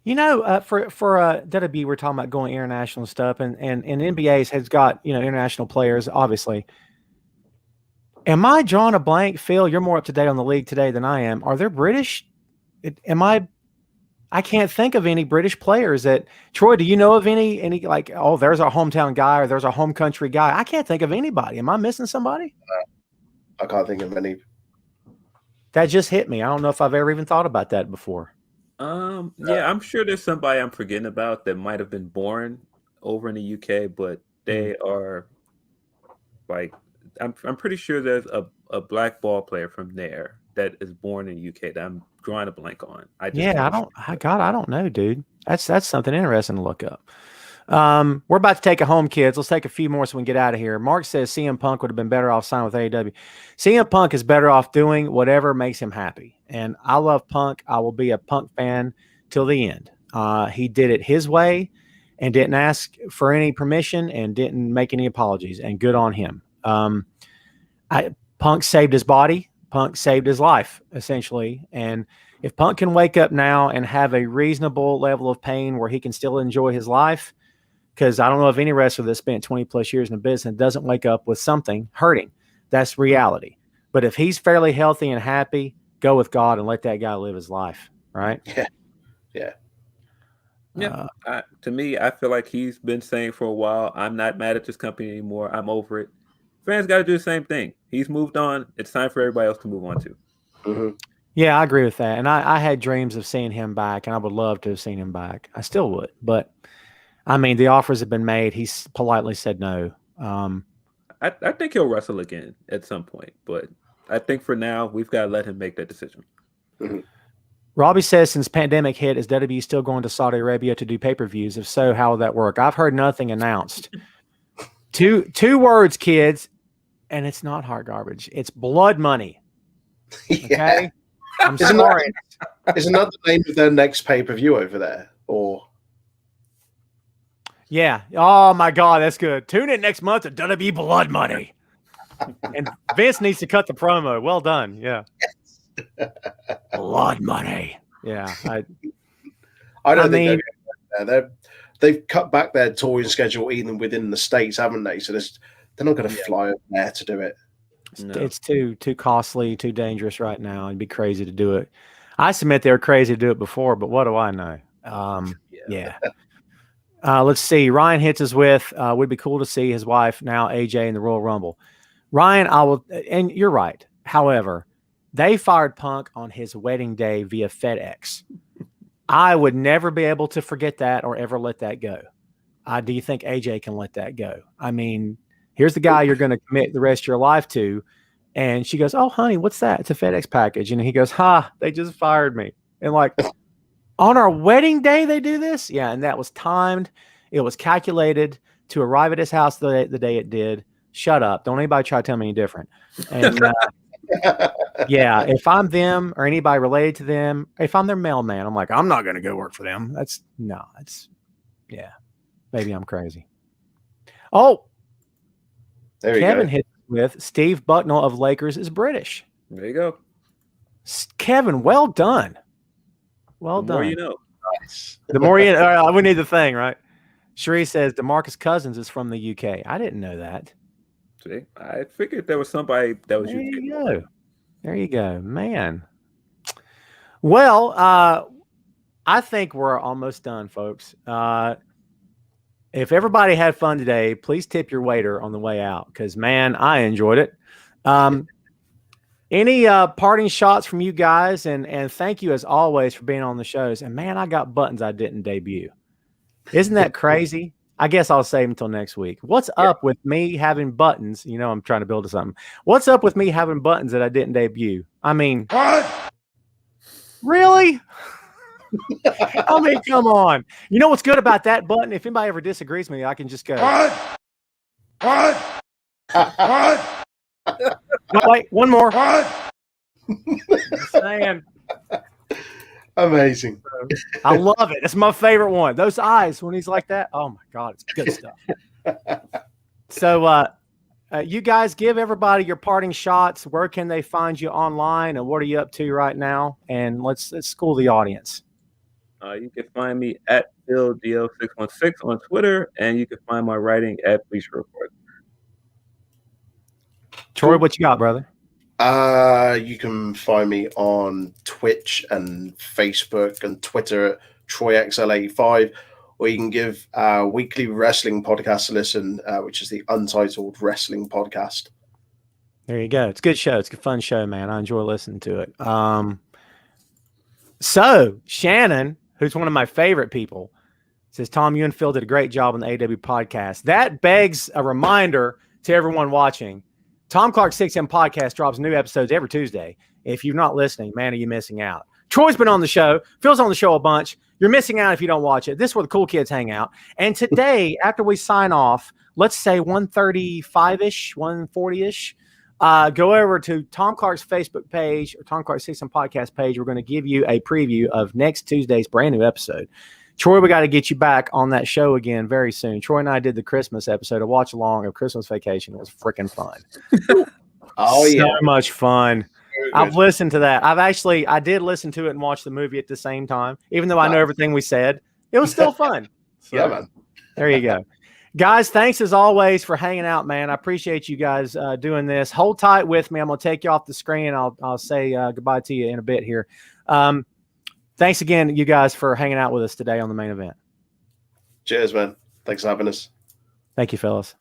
You know, for WWE, we're talking about going international stuff, and NBA's has got, you know, international players, obviously. Am I drawing a blank? Phil, you're more up to date on the league today than I am. Are there British? I can't think of any British players that. Troy, do you know of any like? Oh, there's our hometown guy, or there's our home country guy. I can't think of anybody. Am I missing somebody? I can't think of any. That just hit me. I don't know if I've ever even thought about that before. Yeah, I'm sure there's somebody I'm forgetting about that might have been born over in the UK, but they are like, I'm pretty sure there's a black ball player from there that is born in the UK that I'm drawing a blank on. I don't know, dude. That's something interesting to look up. We're about to take it home, kids. Let's take a few more so we can get out of here. Mark says CM Punk would have been better off signing with AEW. CM Punk is better off doing whatever makes him happy. And I love Punk. I will be a Punk fan till the end. He did it his way and didn't ask for any permission and didn't make any apologies, and good on him. Punk saved his body. Punk saved his life, essentially. And if Punk can wake up now and have a reasonable level of pain where he can still enjoy his life, because I don't know of any wrestler that spent 20 plus years in the business and doesn't wake up with something hurting. That's reality. But if he's fairly healthy and happy, go with God and let that guy live his life. Right? Yeah. To me, I feel like he's been saying for a while, I'm not mad at this company anymore. I'm over it. Fans got to do the same thing. He's moved on. It's time for everybody else to move on too. Mm-hmm. Yeah, I agree with that. And I had dreams of seeing him back, and I would love to have seen him back. I still would. But, I mean, the offers have been made. He's politely said no. I think he'll wrestle again at some point. But I think for now, we've got to let him make that decision. Mm-hmm. Robbie says, since pandemic hit, is WWE still going to Saudi Arabia to do pay-per-views? If so, how will that work? I've heard nothing announced. Two words, kids, and it's not hard garbage. It's blood money. Okay? Yeah. I'm sorry. Isn't that the name of their next pay-per-view over there? Or yeah. Oh, my God, that's good. Tune in next month to WWE Blood Money. And Vince needs to cut the promo. Well done. Yeah. Blood money. Yeah. I don't think they've cut back their touring schedule even within the States, haven't they? So they're not going to fly over there to do it. No. It's too costly, too dangerous right now. It'd be crazy to do it. I submit they were crazy to do it before, but what do I know? Yeah. Let's see. Ryan hits us with, would be cool to see his wife, now AJ, in the Royal Rumble. Ryan, and you're right. However, they fired Punk on his wedding day via FedEx. I would never be able to forget that or ever let that go. Do you think AJ can let that go? I mean, here's the guy you're going to commit the rest of your life to. And she goes, "Oh, honey, what's that? It's a FedEx package." And he goes, they just fired me. And like, on our wedding day, they do this? Yeah, and that was timed. It was calculated to arrive at his house the day it did. Shut up. Don't anybody try to tell me any different. And yeah, if I'm them or anybody related to them, if I'm their mailman, I'm like, I'm not going to go work for them. Yeah, maybe I'm crazy. Oh, There you Kevin go. hit with Steve Bucknell of Lakers is British. There you go. Kevin, well done. Well The done. more you know. Nice. The more you know, we need the thing, right? Cherie says DeMarcus Cousins is from the UK. I didn't know that. See, I figured there was somebody that was There UK. you go. There you go, man. Well, I think we're almost done, folks. If everybody had fun today, please tip your waiter on the way out because, man, I enjoyed it. Any parting shots from you guys? And thank you, as always, for being on the shows. And, man, I got buttons I didn't debut. Isn't that crazy? I guess I'll save until next week. What's up with me having buttons? You know, I'm trying to build something. What's up with me having buttons that I didn't debut? I mean, What? really? I mean, come on. You know what's good about that button? If anybody ever disagrees with me, I can just go. What? What? What? No, wait, one more. What? Just saying. Amazing. I love it. It's my favorite one. Those eyes when he's like that. Oh my God, it's good stuff. So, you guys give everybody your parting shots. Where can they find you online, and what are you up to right now? And let's school the audience. You can find me at PhilDL616 on Twitter, and you can find my writing at Bleacher Report. Troy, what you got, brother? You can find me on Twitch and Facebook and Twitter at TroyXL85, or you can give our weekly wrestling podcast a listen, which is the Untitled Wrestling Podcast. There you go. It's a good show. It's a fun show, man. I enjoy listening to it. So Shannon, who's one of my favorite people, says, Tom, you and Phil did a great job on the AW podcast. That begs a reminder to everyone watching. Tom Clark 6M podcast drops new episodes every Tuesday. If you're not listening, man, are you missing out? Troy's been on the show. Phil's on the show a bunch. You're missing out if you don't watch it. This is where the cool kids hang out. And today, after we sign off, let's say 1:35-ish, 1:40-ish, go over to Tom Clark's Facebook page or Tom Clark 6M podcast page. We're going to give you a preview of next Tuesday's brand new episode. Troy, we got to get you back on that show again very soon. Troy and I did the Christmas episode, a watch along of Christmas Vacation. It was freaking fun. Oh, so yeah. much fun. Very I've good. listened to that. I did listen to it and watch the movie at the same time, even though I know everything we said. It was still fun. So, Yeah, man. there you go. Guys, thanks as always for hanging out, man. I appreciate you guys doing this. Hold tight with me. I'm going to take you off the screen. I'll say goodbye to you in a bit here. Thanks again, you guys, for hanging out with us today on the main event. Cheers, man. Thanks for having us. Thank you, fellas.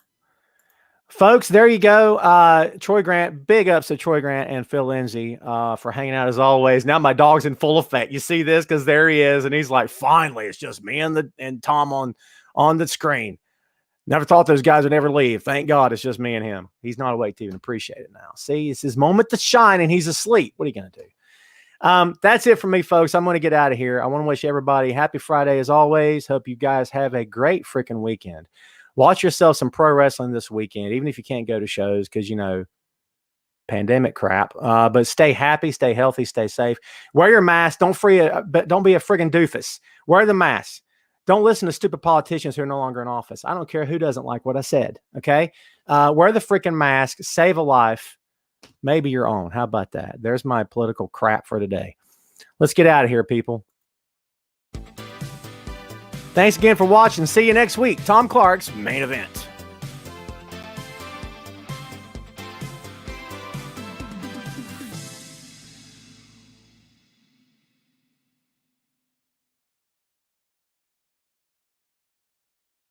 Folks, there you go. Troy Grant, big ups to Troy Grant and Phil Lindsay for hanging out as always. Now my dog's in full effect. You see this? Because there he is. And he's like, finally, it's just me and Tom on the screen. Never thought those guys would ever leave. Thank God it's just me and him. He's not awake to even appreciate it now. See, it's his moment to shine and he's asleep. What are you going to do? That's it for me, folks. I'm going to get out of here. I want to wish everybody happy Friday as always. Hope you guys have a great freaking weekend. Watch yourself some pro wrestling this weekend, even if you can't go to shows because, you know, pandemic crap. But stay happy, stay healthy, stay safe. Wear your mask. Don't be a friggin' doofus. Wear the mask. Don't listen to stupid politicians who are no longer in office. I don't care who doesn't like what I said. Okay. Wear the freaking mask. Save a life. Maybe your own. How about that? There's my political crap for today. Let's get out of here, people. Thanks again for watching. See you next week. Tom Clark's Main Event.